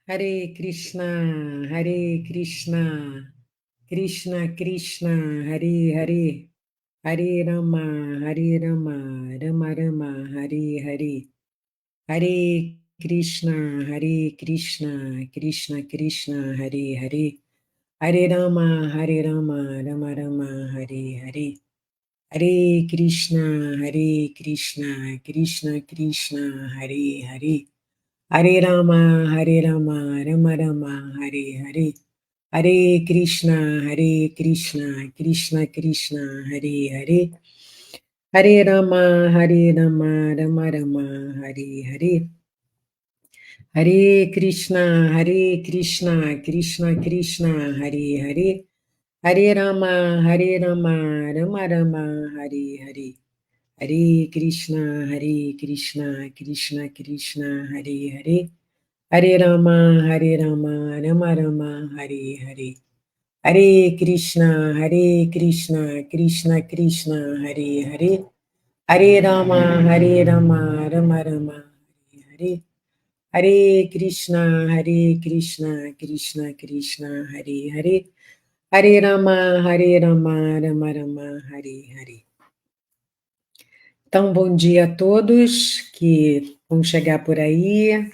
Hare Krishna, Hare Krishna, Krishna Krishna, Hare Hare, Hare Rama, Hare Rama, Rama Rama, Hare Hare, Hare Krishna, Hare Krishna, Krishna Krishna, Hare Hare, Hare Rama, Hare Rama, Rama Rama, Hare Hare, Hare Krishna, Hare Krishna, Krishna Krishna, Hare Hare. Hare Rama, Hare Rama, Rama Rama, Hare Hare. Hare Krishna, Hare Krishna, Krishna Krishna, Hare Hare. Hare Rama, Hare Rama, Rama Rama, Hare Hare. Hare Krishna, Hare Krishna, Krishna Krishna, Hare Hare. Hare Rama, Hare Rama, Rama Rama, Hare Hare. Hare Krishna, Hare Krishna, Krishna Krishna, Hare Hare. Hare Rama, Hare Rama, Rama Rama, Hare Hare. Hare Krishna, Hare Krishna, Krishna Krishna, Hare Hare. Hare Rama, Hare Rama, Rama Rama, Hare Hare. Hare Krishna, Hare Krishna, Krishna Krishna, Hare Hare. Hare Rama, Hare Rama, Rama Rama, Hare Hare. Então, bom dia a todos que vão chegar por aí.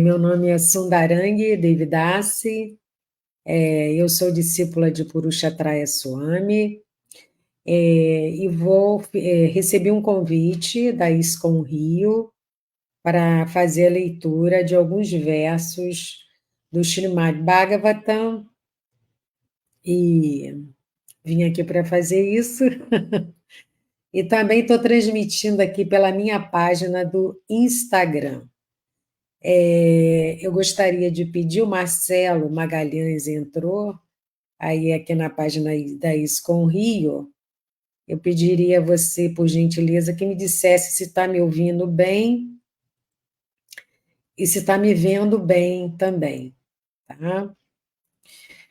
Meu nome é Sundarangi Devidasi, eu sou discípula de Purusharthaya Swami, e recebi um convite da ISKCON Rio para fazer a leitura de alguns versos do Srimad Bhagavatam, e vim aqui para fazer isso. E também estou transmitindo aqui pela minha página do Instagram. Eu gostaria de pedir, o Marcelo Magalhães entrou, aí aqui na página da ISKCON Rio, eu pediria a você, por gentileza, que me dissesse se está me ouvindo bem e se está me vendo bem também, tá?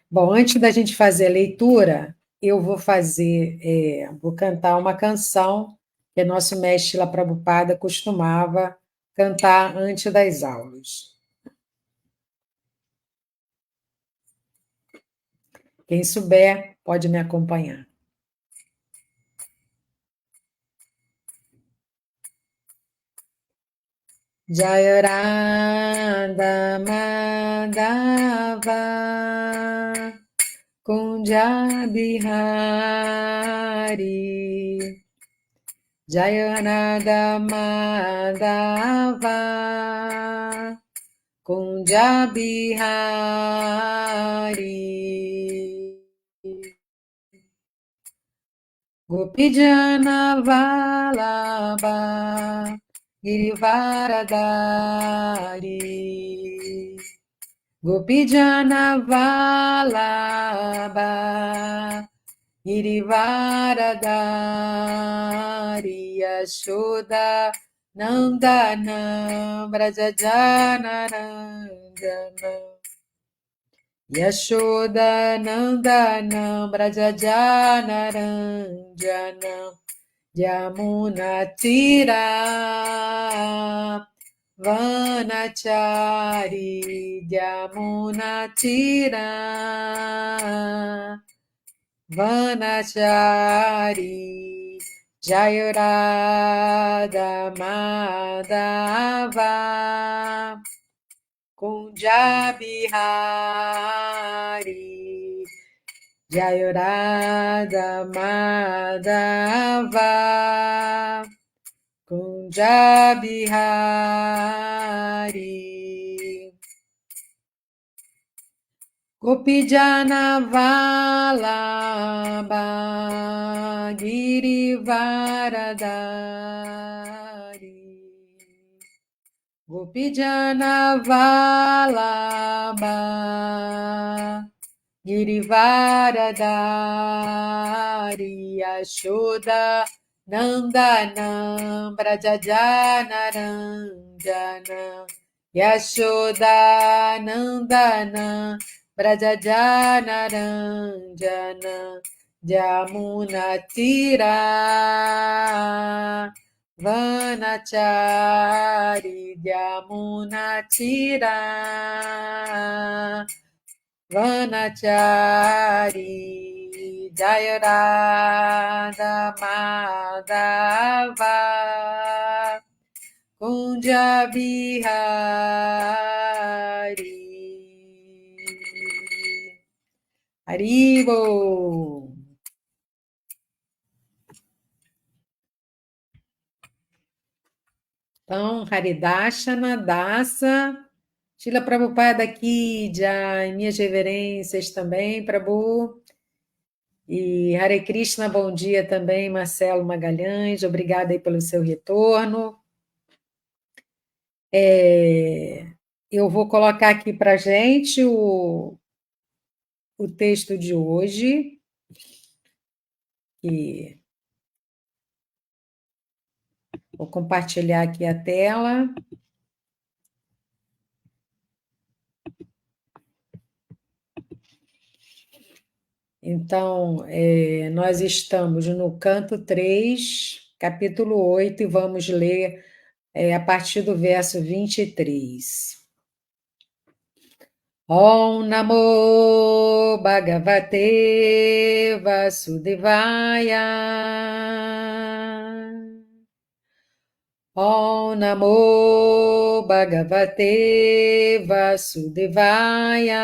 Bom, antes da gente fazer a leitura, eu vou cantar uma canção que nosso mestre Srila Prabhupada costumava cantar antes das aulas. Quem souber, pode me acompanhar. Jaya Radha Madhava Kunja Bihari Jaya Radha Madhava Kunja Bihari Gopijana Vallabha Girivaradari Gopijana Vallabha Girivaradari Yashoda Nandana Brajajana Ranjana Yashoda Nandana Brajajana Ranjana Yamuna Tira Vanachari Yamuna Tira Vanachari Jaya Radha Madhava Kunja Bihari Jaya Radha Madhava Kunja Bihari Gopijana Vallabha Girivaradari Gopijana Vallabha Girivaradari Yashoda Nandana Brajajana Ranjana Yashoda Nandana Brajajana Ranjana Jamuna Tira Vanachari Yamunachira Vanachari Jayarada Madhava Kunja Bihari Haribo. Então, Haridashana, Dasa, Shila Prabhupada aqui, Jai, minhas reverências também, Prabhu. E Hare Krishna, bom dia também, Marcelo Magalhães, obrigada aí pelo seu retorno. Eu vou colocar aqui para a gente o texto de hoje, e vou compartilhar aqui a tela. Então, nós estamos no canto 3, capítulo 8, e vamos ler a partir do verso 23. Om Namo Bhagavate Vasudevaya. Om Namo Bhagavate Vasudevaya.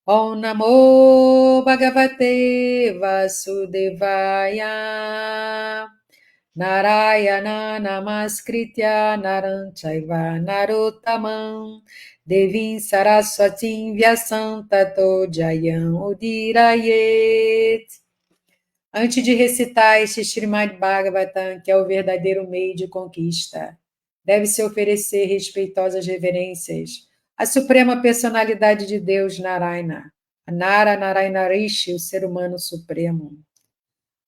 Om Namo Bhagavate Vasudevaya. Narayana Namaskritya Naranchaiva Narottamam Devim Saraswatim Vyasam Tato Jayam Udirayet. Antes de recitar este Srimad Bhagavatam, que é o verdadeiro meio de conquista, deve-se oferecer respeitosas reverências à Suprema Personalidade de Deus, Narayana, a Nara Narayana Rishi, o ser humano supremo.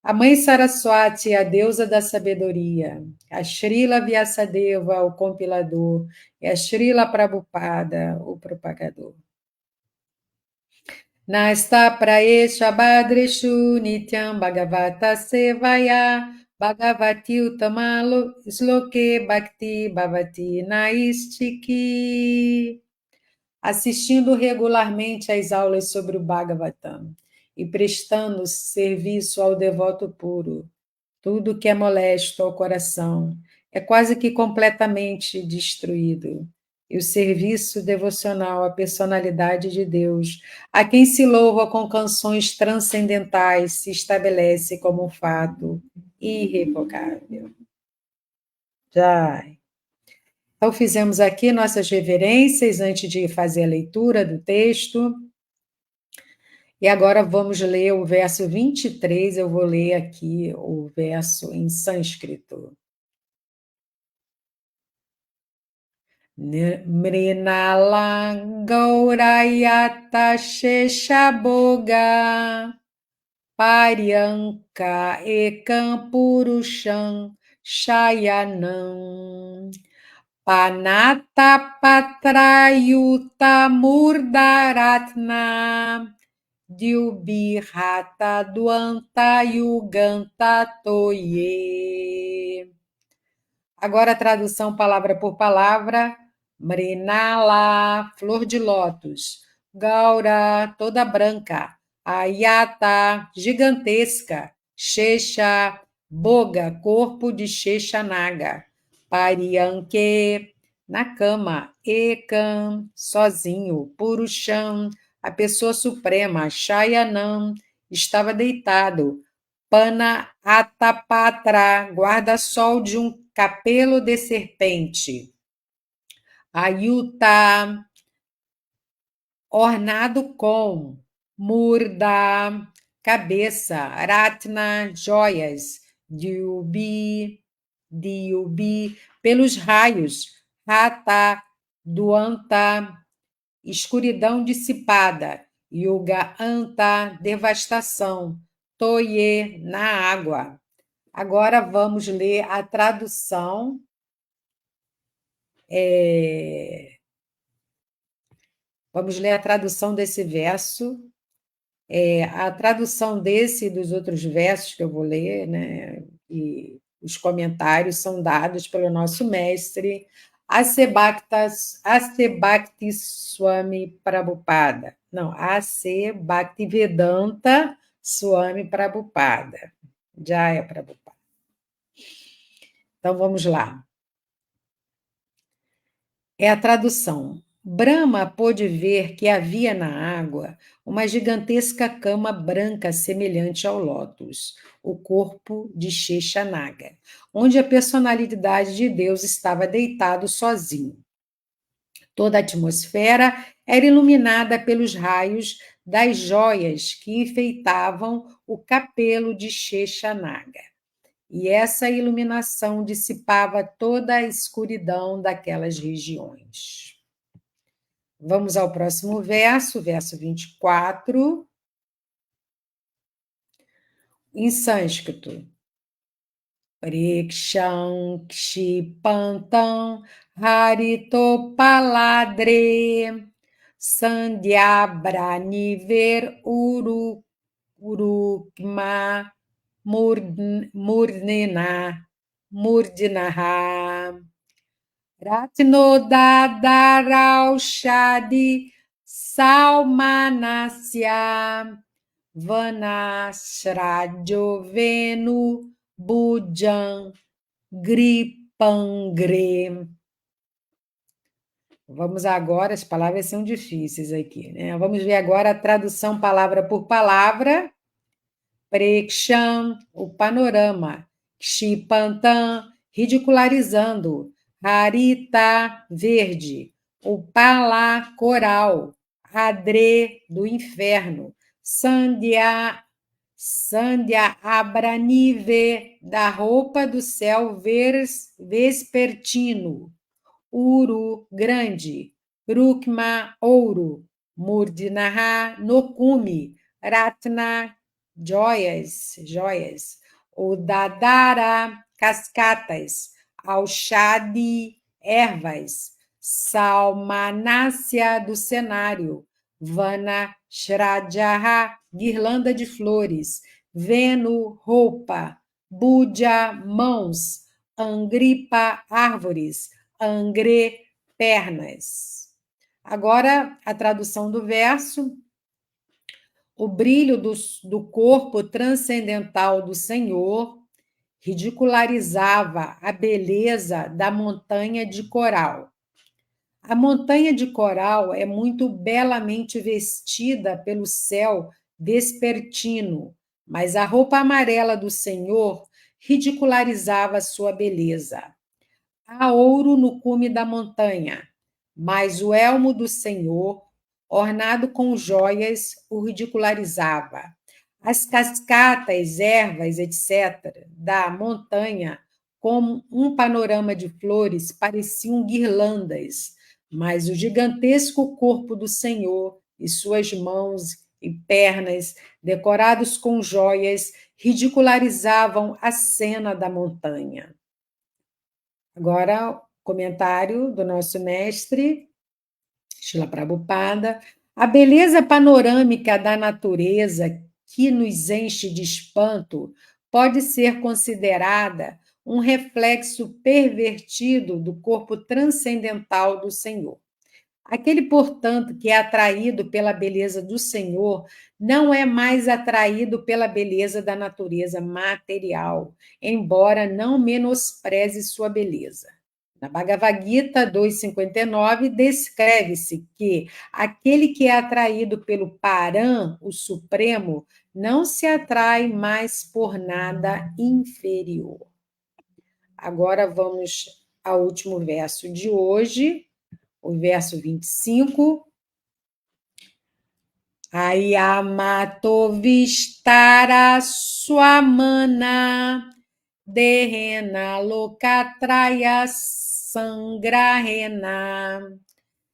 A mãe Saraswati, a deusa da sabedoria, a Srila Vyasadeva, o compilador, e a Srila Prabhupada, o propagador. Nasta praesha badreshu nityam bhagavata sevaya bhagavati utamalo sloke bhakti bhavati naistiki. Assistindo regularmente às aulas sobre o Bhagavatam e prestando serviço ao devoto puro, tudo que é molesto ao coração é quase que completamente destruído. E o serviço devocional à personalidade de Deus, a quem se louva com canções transcendentais, se estabelece como um fato irrevogável. Jai. Então, fizemos aqui nossas reverências antes de fazer a leitura do texto. E agora vamos ler o verso 23. Eu vou ler aqui o verso em sânscrito. Mrinalang Gaurayata Sheshaboga Paryanka Ekam Purusham Shayanam Panata Patrayuta Murdaratna Dyubhirata Duanta Yuganta Toye. Agora a tradução palavra por palavra. Mrinala, flor de lótus. Gaura, toda branca. Ayata, gigantesca. Shesha, boga, corpo de Sheshanaga. Parianke, na cama. Ekam, sozinho. Purusham, a pessoa suprema. Shayanam, estava deitado. Pana Atapatra, guarda-sol de um capelo de serpente. Ayuta, ornado com. Murda, cabeça. Ratna, joias. Dyubi, pelos raios. Rata, duanta, escuridão dissipada. Yuga anta, devastação. Toye, na água. Agora vamos ler a tradução. Vamos ler a tradução desse verso. A tradução desse e dos outros versos que eu vou ler, né? E os comentários são dados pelo nosso mestre A.C. Swami Prabhupada. Não, A.C. Bhaktivedanta Swami Prabhupada. Jaya Prabhupada. Então, vamos lá. É a tradução. Brahma pôde ver que havia na água uma gigantesca cama branca semelhante ao lótus, o corpo de Sheshanaga, onde a personalidade de Deus estava deitado sozinho. Toda a atmosfera era iluminada pelos raios das joias que enfeitavam o capelo de Sheshanaga. E essa iluminação dissipava toda a escuridão daquelas regiões. Vamos ao próximo verso 24, em sânscrito. Priksham kshipantam haritopaladre sandhyabraniver urukma murdinaha Ratnodadaraushadi Salmanasya Vanashrajovenu Bujan Gripangre. Vamos agora, as palavras são difíceis aqui, né? Vamos ver agora a tradução palavra por palavra. Preksham, o panorama. Kshipantam, ridicularizando. Harita, verde. O Pala, coral. Adre, do inferno. Sandhya Abranive, da roupa do céu vespertino. Uru, grande. Rukma, ouro. Murdinaha, no cume. Ratna, joias. O Dadara, cascatas. Aushadi, ervas. Salmanácia, do cenário. Vana Shrajaha, guirlanda de flores. Venu, roupa. Buja, mãos. Angripa, árvores. Angre, pernas. Agora, a tradução do verso. O brilho do corpo transcendental do Senhor ridicularizava a beleza da montanha de coral. A montanha de coral é muito belamente vestida pelo céu vespertino, mas a roupa amarela do Senhor ridicularizava sua beleza. Há ouro no cume da montanha, mas o elmo do Senhor, ornado com joias, o ridicularizava. As cascatas, ervas, etc., da montanha, como um panorama de flores, pareciam guirlandas, mas o gigantesco corpo do Senhor e suas mãos e pernas, decorados com joias, ridicularizavam a cena da montanha. Agora, comentário do nosso mestre, Srila Prabhupada. A beleza panorâmica da natureza que nos enche de espanto pode ser considerada um reflexo pervertido do corpo transcendental do Senhor. Aquele, portanto, que é atraído pela beleza do Senhor não é mais atraído pela beleza da natureza material, embora não menospreze sua beleza. Na Bhagavad Gita 2,59, descreve-se que aquele que é atraído pelo Param, o Supremo, não se atrai mais por nada inferior. Agora vamos ao último verso de hoje, o verso 25. Ayamato vistara swamana derrena lokatraya sangrahena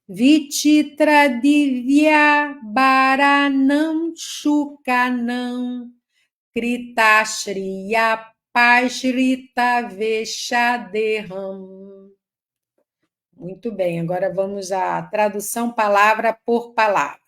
vititra divya baranam shukanam kritashriya pashrita veshadeham. Muito bem, agora vamos à tradução palavra por palavra.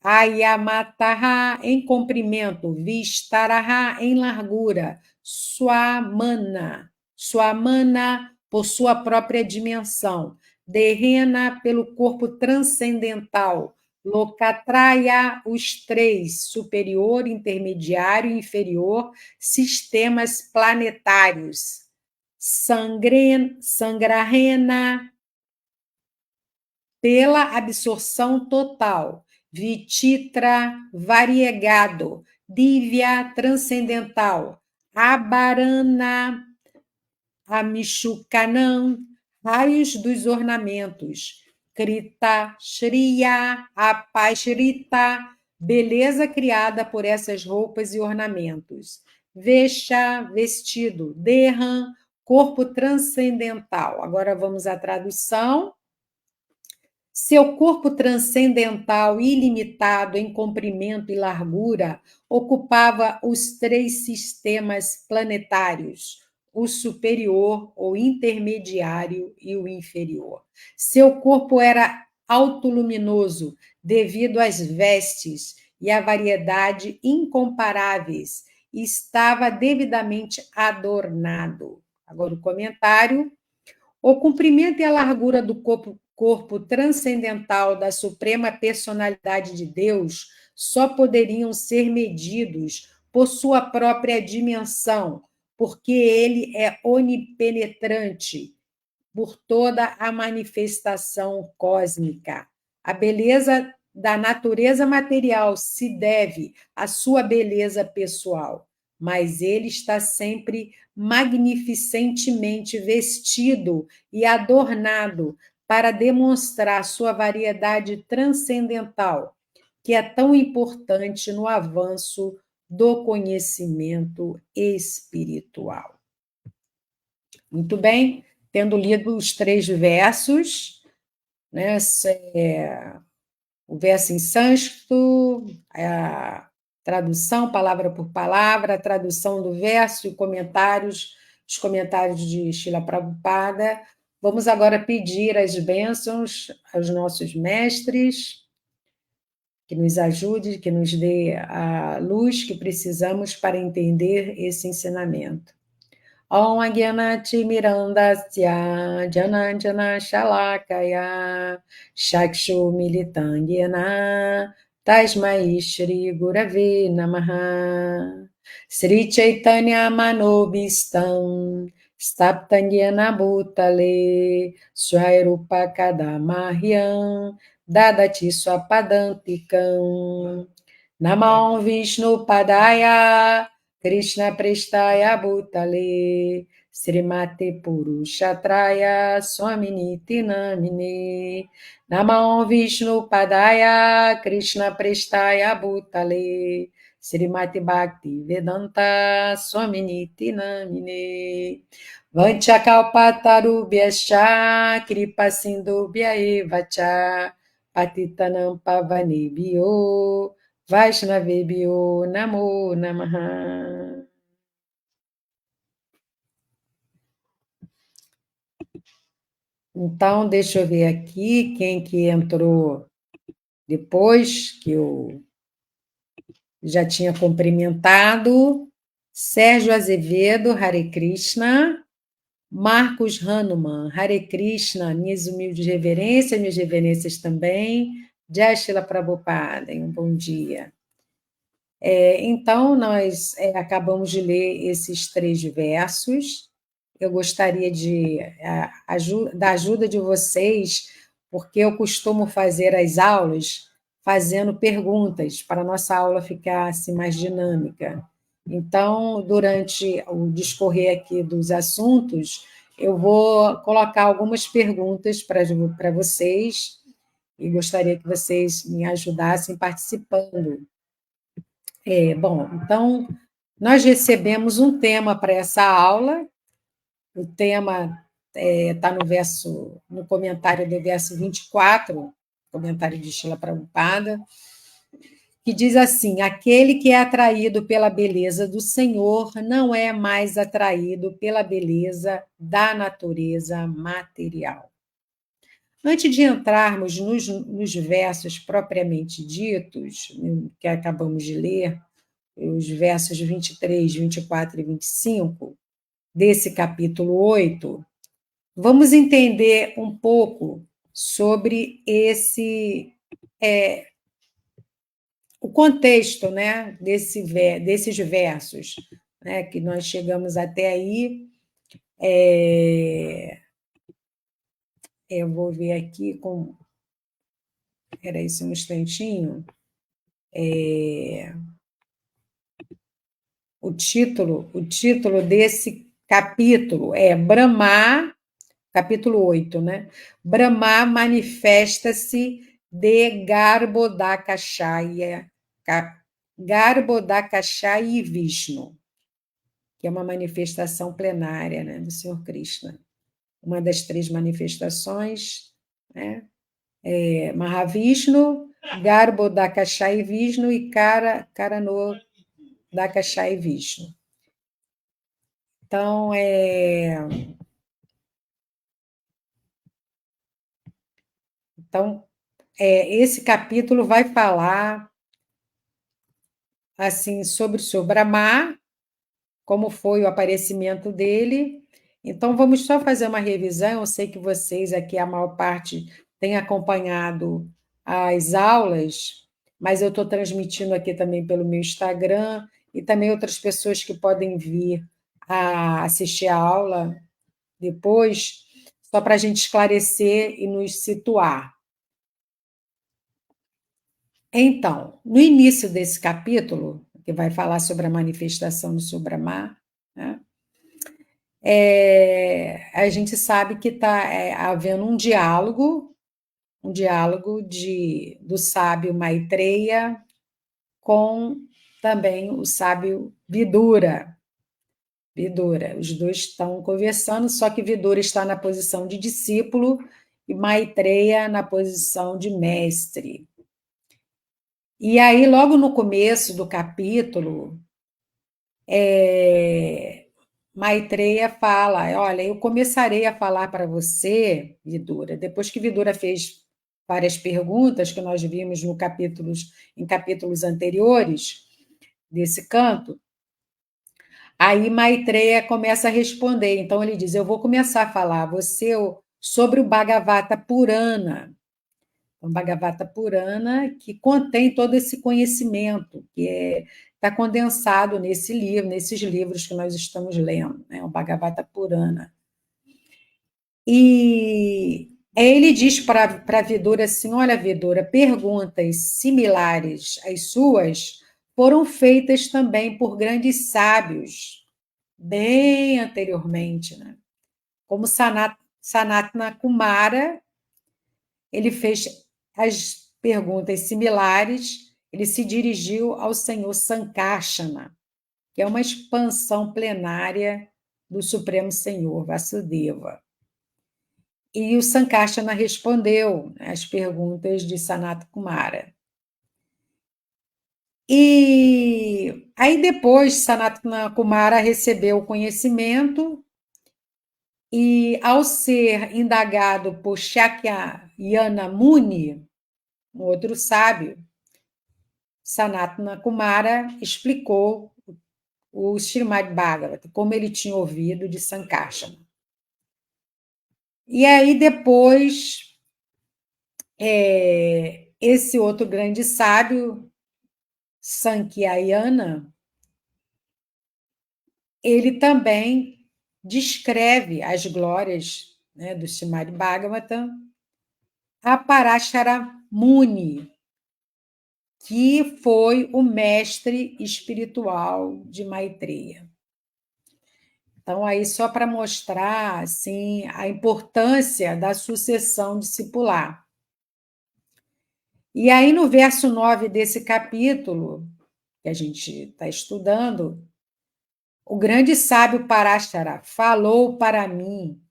Ayamataha, em comprimento, Vistaraha, em largura, Swamana. Swamana por sua própria dimensão. Dehena pelo corpo transcendental. Lokatraya, os três, superior, intermediário e inferior, sistemas planetários. Sangrahena, pela absorção total. Vititra, variegado. Divya, transcendental. Abarana, Amishukanam, raios dos ornamentos. Krita, Shriya, Apashrita, beleza criada por essas roupas e ornamentos. Vesha, vestido. Derram, corpo transcendental. Agora vamos à tradução. Seu corpo transcendental ilimitado em comprimento e largura ocupava os três sistemas planetários, o superior, o intermediário e o inferior. Seu corpo era autoluminoso devido às vestes e à variedade incomparáveis e estava devidamente adornado. Agora o comentário. O comprimento e a largura do corpo transcendental da Suprema Personalidade de Deus só poderiam ser medidos por sua própria dimensão, porque ele é onipenetrante por toda a manifestação cósmica. A beleza da natureza material se deve à sua beleza pessoal, mas ele está sempre magnificentemente vestido e adornado para demonstrar sua variedade transcendental, que é tão importante no avanço do conhecimento espiritual. Muito bem, tendo lido os 3 versos, né, o verso em sânscrito, a tradução, palavra por palavra, a tradução do verso e comentários, os comentários de Srila Prabhupada. Vamos agora pedir as bênçãos aos nossos mestres, que nos ajude, que nos dê a luz que precisamos para entender esse ensinamento. Om Agyanati Mirandasya Jananjana Shalakaya Shakshu Militangena Tasmai Shri Gurave Namaha Sri Chaitanya Manobistam Staptangena Bhutale Swairupa Kadamahyam Dadati Swapadantikam Namam Vishnu Padaya Krishna Prestaya Bhutale, Srimate Purushatraya, Swaminiti Namine, Namam Vishnu Padaya, Krishna Prestaya Bhutale, Srimate Bhakti Vedanta, Swaminiti Namine, Vanchakalpatarubhyascha, Kripa Sindubhya Evacha, Patitanam Pavanebhyo, Vaishnavebhyo Namo Namaha. Então, deixa eu ver aqui quem que entrou depois, que eu já tinha cumprimentado. Sérgio Azevedo, Hare Krishna. Marcos Hanuman, Hare Krishna, minhas humildes reverências também. Jai Shila Prabhupada, um bom dia. Então, nós acabamos de ler esses 3 versos. Eu gostaria da ajuda de vocês, porque eu costumo fazer as aulas fazendo perguntas, para a nossa aula ficar assim, mais dinâmica. Então, durante o discorrer aqui dos assuntos, eu vou colocar algumas perguntas para vocês e gostaria que vocês me ajudassem participando. Bom, então, nós recebemos um tema para essa aula. O tema está no comentário do verso 24, comentário de Srila Prabhupada, que diz assim: aquele que é atraído pela beleza do Senhor não é mais atraído pela beleza da natureza material. Antes de entrarmos nos versos propriamente ditos, que acabamos de ler, os versos 23, 24 e 25 desse capítulo 8, vamos entender um pouco sobre o contexto, né, desses versos, né, que nós chegamos até aí. Eu vou ver aqui com. Era isso um instantinho. O título desse capítulo é Brahma, capítulo 8, né? Brahma manifesta-se de Garbhodakashaya, Garbhodakashaya e Vishnu, que é uma manifestação plenária, né, do Senhor Krishna. Uma das 3 manifestações, né? Mahavishnu, Garbhodakashaya Vishnu e Karanodakashaya Vishnu. Então, esse capítulo vai falar assim sobre o Senhor Brahma, como foi o aparecimento dele. Então, vamos só fazer uma revisão. Eu sei que vocês aqui, a maior parte, têm acompanhado as aulas, mas eu estou transmitindo aqui também pelo meu Instagram e também outras pessoas que podem vir a assistir a aula depois, só para a gente esclarecer e nos situar. Então, no início desse capítulo, que vai falar sobre a manifestação do Senhor Brahma, né, a gente sabe que está havendo um diálogo do sábio Maitreya com também o sábio Vidura. Os dois estão conversando, só que Vidura está na posição de discípulo e Maitreya na posição de mestre. E aí, logo no começo do capítulo, Maitreya fala: olha, eu começarei a falar para você, Vidura, depois que Vidura fez várias perguntas que nós vimos em capítulos anteriores desse canto, aí Maitreya começa a responder. Então ele diz: eu vou começar a falar sobre o Bhagavata Purana. O Bhagavata Purana, que contém todo esse conhecimento, que está condensado nesses livros que nós estamos lendo, né? O Bhagavata Purana. E ele diz para Vidura assim: olha, Vidura, perguntas similares às suas foram feitas também por grandes sábios, bem anteriormente, né? Como Sanatana Kumara, ele fez as perguntas similares, ele se dirigiu ao senhor Sankarsana, que é uma expansão plenária do Supremo Senhor, Vasudeva. E o Sankarsana respondeu às perguntas de Sanat Kumara. E aí depois Sanat Kumara recebeu o conhecimento e, ao ser indagado por Shakyamuni Muni, um outro sábio, Sanatana Kumara explicou o Srimad Bhagavata, como ele tinha ouvido de Sankarsana. E aí depois, esse outro grande sábio, Sankyayana, ele também descreve as glórias, né, do Srimad Bhagavatam a Parashara Muni, que foi o mestre espiritual de Maitreya. Então, aí só para mostrar assim, a importância da sucessão discipular. E aí, no verso 9 desse capítulo, que a gente está estudando, o grande sábio Parashara falou para mim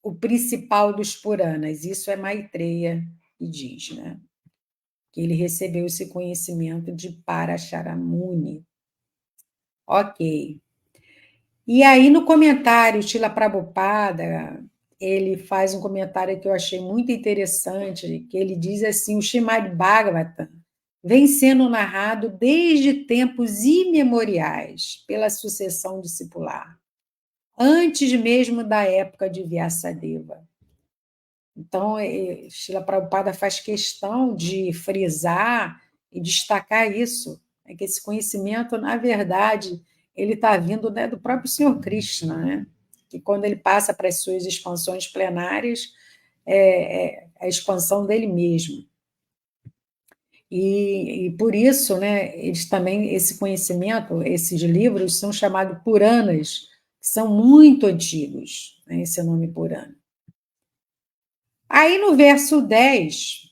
o principal dos Puranas. Isso é Maitreya que diz, né? Que ele recebeu esse conhecimento de Parashara Muni. Ok. E aí, no comentário, Srila Prabhupada, ele faz um comentário que eu achei muito interessante, que ele diz assim: o Srimad Bhagavatam vem sendo narrado desde tempos imemoriais pela sucessão discipular, antes mesmo da época de Vyasadeva. Então, Srila Prabhupada faz questão de frisar e destacar isso, que esse conhecimento, na verdade, ele está vindo, né, do próprio Senhor Krishna, né? Que quando ele passa para as suas expansões plenárias, é a expansão dele mesmo. E por isso, né, eles também, esse conhecimento, esses livros são chamados Puranas, que são muito antigos, né, esse nome Purana. Aí no verso 10,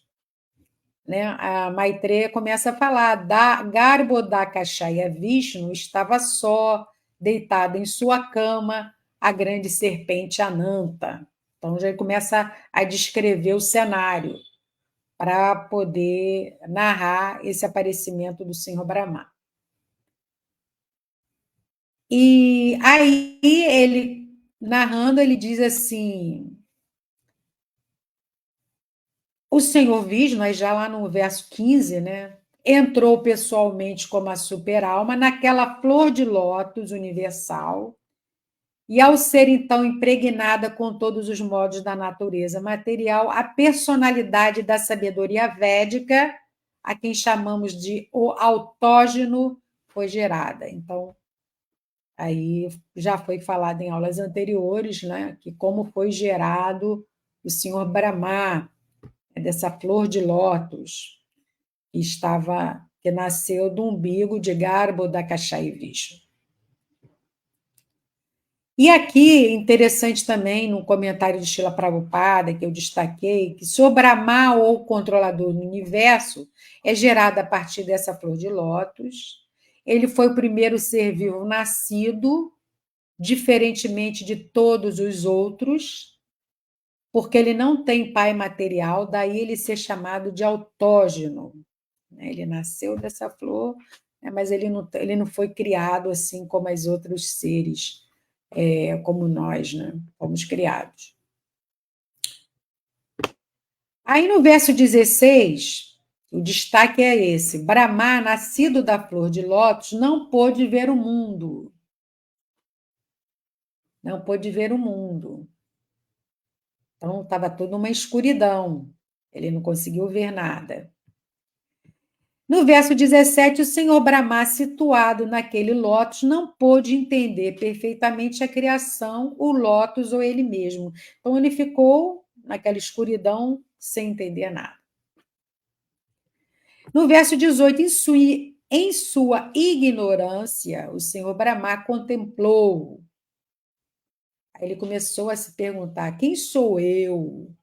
né, a Maitreya começa a falar: Garbhodakashaya Vishnu estava só, deitado em sua cama, a grande serpente Ananta. Então já começa a descrever o cenário para poder narrar esse aparecimento do Senhor Brahma. E aí ele, narrando, ele diz assim: o Senhor Vishnu, já lá no verso 15, né, entrou pessoalmente como a super-alma naquela flor de lótus universal, e ao ser então impregnada com todos os modos da natureza material, a personalidade da sabedoria védica, a quem chamamos de o autógeno, foi gerada. Então, aí já foi falado em aulas anteriores, né, que como foi gerado o Senhor Brahma, dessa flor de lótus que nasceu do umbigo de Garbhodakashaya Vishnu. E aqui, interessante também, no comentário de Srila Prabhupada, que eu destaquei, que se o Brahma, ou controlador do universo, é gerado a partir dessa flor de lótus, ele foi o primeiro ser vivo nascido, diferentemente de todos os outros, porque ele não tem pai material, daí ele ser chamado de autógeno. Ele nasceu dessa flor, mas ele não foi criado assim como os outros seres, como nós, né? Fomos criados. Aí no verso 16, o destaque é esse: Brahma, nascido da flor de lótus, não pôde ver o mundo. Não pôde ver o mundo. Então estava toda uma escuridão. Ele não conseguiu ver nada. No verso 17, o senhor Brahma, situado naquele lótus, não pôde entender perfeitamente a criação, o lótus ou ele mesmo. Então, ele ficou naquela escuridão sem entender nada. No verso 18, em sua ignorância, o senhor Brahma contemplou. Aí ele começou a se perguntar: quem sou eu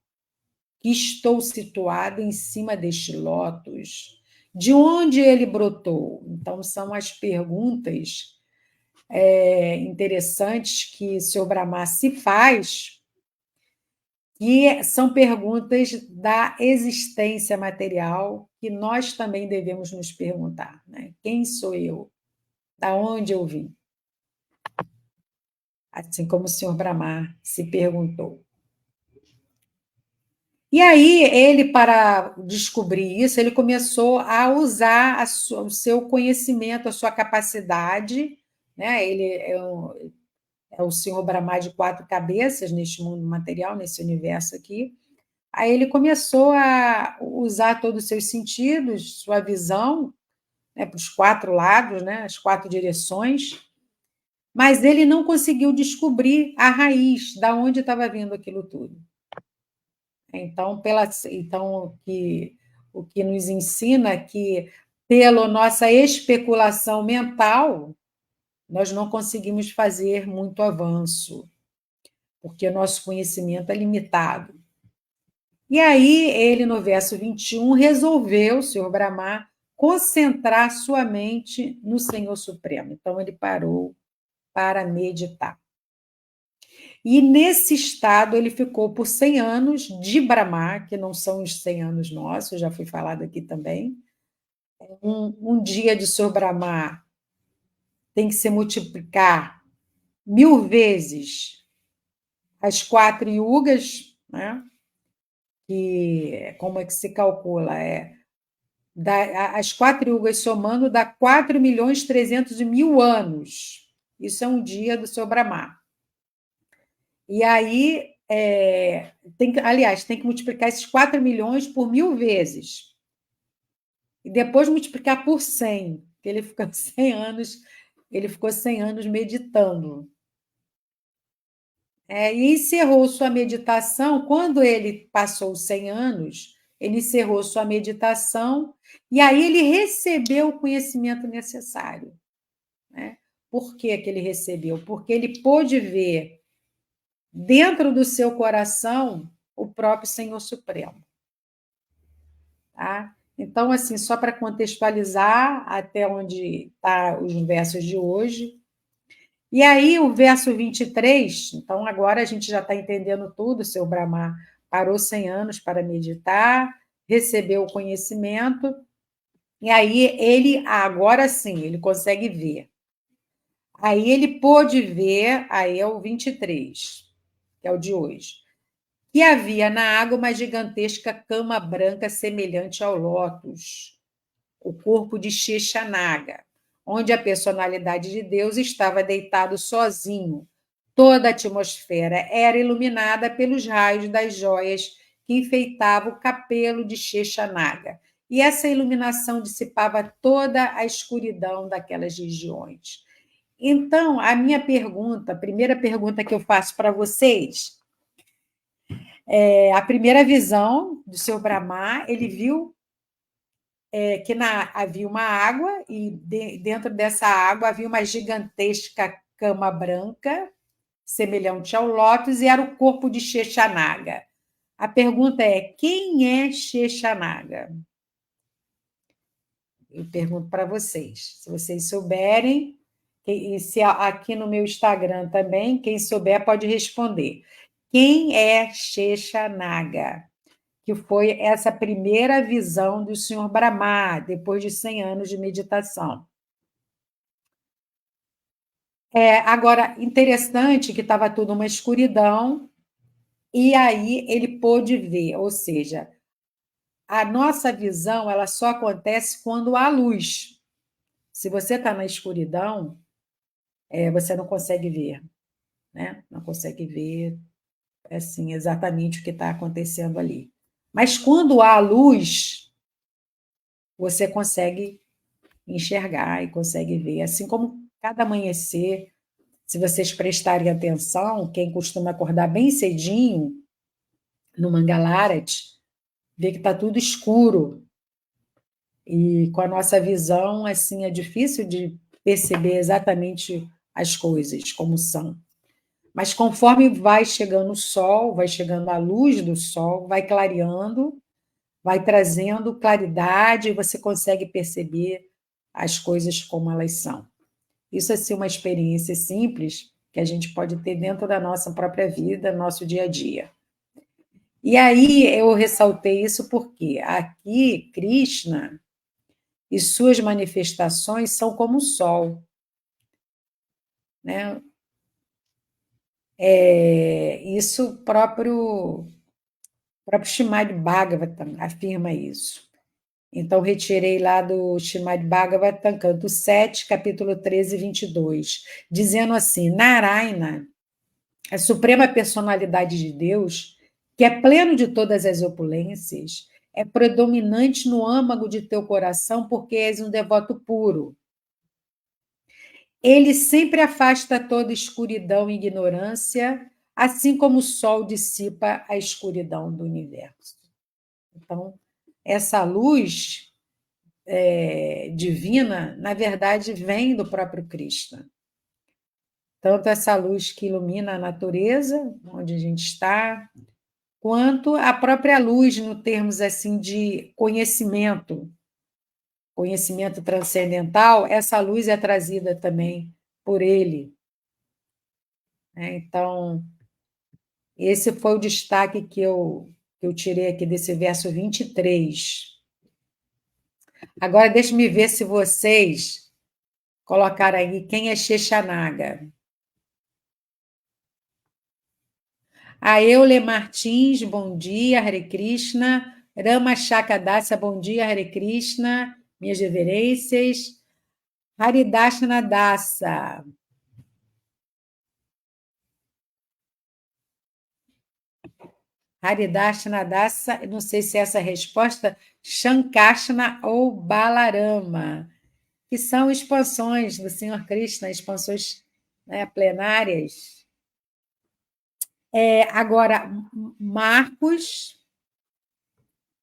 que estou situado em cima deste lótus? De onde ele brotou? Então, são as perguntas interessantes que o senhor Brahma se faz, que são perguntas da existência material, que nós também devemos nos perguntar, né? Quem sou eu? Da onde eu vim? Assim como o senhor Brahma se perguntou. E aí, ele, para descobrir isso, ele começou a usar o seu conhecimento, a sua capacidade, né? Ele é o senhor Brahma de 4 cabeças neste mundo material, nesse universo aqui. Aí ele começou a usar todos os seus sentidos, sua visão, né, para os 4 lados, né, as 4 direções, mas ele não conseguiu descobrir a raiz, da onde estava vindo aquilo tudo. Então, o que nos ensina é que, pela nossa especulação mental, nós não conseguimos fazer muito avanço, porque o nosso conhecimento é limitado. E aí, ele, no verso 21, resolveu, o senhor Brahma, concentrar sua mente no Senhor Supremo. Então, ele parou para meditar. E nesse estado ele ficou por 100 anos de Brahma, que não são os 100 anos nossos, já foi falado aqui também. Um dia de Sr. Brahma tem que se multiplicar 1000 vezes as 4 yugas, né? Que, como é que se calcula? As 4 yugas somando dá 4.300.000 anos. Isso é um dia do seu Brahma. E aí, aliás, tem que multiplicar esses 4 milhões por 1.000 vezes. E depois multiplicar por 100, que ele ficou 100 anos, meditando. E encerrou sua meditação. Quando ele passou os 100 anos, ele encerrou sua meditação e aí ele recebeu o conhecimento necessário. Né? Por que ele recebeu? Porque ele pôde ver dentro do seu coração o próprio Senhor Supremo. Tá? Então, assim, só para contextualizar até onde tá os versos de hoje. E aí, o verso 23, então agora a gente já está entendendo tudo, o seu Brahma parou 100 anos para meditar, recebeu o conhecimento, e aí ele, agora sim, ele consegue ver. Aí ele pôde ver, aí é o 23, que é o de hoje, que havia na água uma gigantesca cama branca semelhante ao lótus, o corpo de Sheshanaga, onde a personalidade de Deus estava deitado sozinho. Toda a atmosfera era iluminada pelos raios das joias que enfeitavam o capelo de Sheshanaga, e essa iluminação dissipava toda a escuridão daquelas regiões. Então, a primeira pergunta que eu faço para vocês a primeira visão do seu Brahma, ele viu que havia uma água e dentro dessa água havia uma gigantesca cama branca, semelhante ao lótus, e era o corpo de Sheshanaga. A pergunta é: quem é Sheshanaga? Eu pergunto para vocês. Se vocês souberem, e se aqui no meu Instagram também, quem souber pode responder. Quem é Sheshanaga? Que foi essa primeira visão do Senhor Brahma, depois de 100 anos de meditação. Agora, interessante que estava tudo uma escuridão, e aí ele pôde ver, ou seja, a nossa visão ela só acontece quando há luz. Se você está na escuridão, você não consegue ver, né? Não consegue ver assim, exatamente o que está acontecendo ali. Mas quando há luz, você consegue enxergar e consegue ver. Assim como cada amanhecer, se vocês prestarem atenção, quem costuma acordar bem cedinho no Mangalarati, vê que está tudo escuro. E com a nossa visão, assim, é difícil de perceber exatamente as coisas como são. Mas conforme vai chegando o sol, vai chegando a luz do sol, vai clareando, vai trazendo claridade e você consegue perceber as coisas como elas são. Isso é assim, uma experiência simples que a gente pode ter dentro da nossa própria vida, nosso dia a dia. E aí eu ressaltei isso porque aqui Krishna e suas manifestações são como o sol, né? Isso o próprio Srimad Bhagavatam afirma isso. Então, retirei lá do Srimad Bhagavatam, canto 7, capítulo 13, 22, dizendo assim: Narayana, a suprema personalidade de Deus, que é pleno de todas as opulências, é predominante no âmago de teu coração, porque és um devoto puro. Ele sempre afasta toda escuridão e ignorância, assim como o sol dissipa a escuridão do universo. Então, essa luz divina, na verdade, vem do próprio Krishna. Tanto essa luz que ilumina a natureza, onde a gente está, quanto a própria luz, no termos assim de conhecimento transcendental, essa luz é trazida também por ele. Então, esse foi o destaque que eu tirei aqui desse verso 23. Agora, deixe-me ver se vocês colocaram aí quem é Sheshanaga. A Eule Martins, bom dia, Hare Krishna. Rama Shakadasa, bom dia, Hare Krishna, minhas reverências. Haridashana Dasa. Haridashana Dasa, não sei se essa é a resposta, Shankashana ou Balarama, que são expansões do Senhor Krishna, expansões, né, plenárias. Agora, Marcos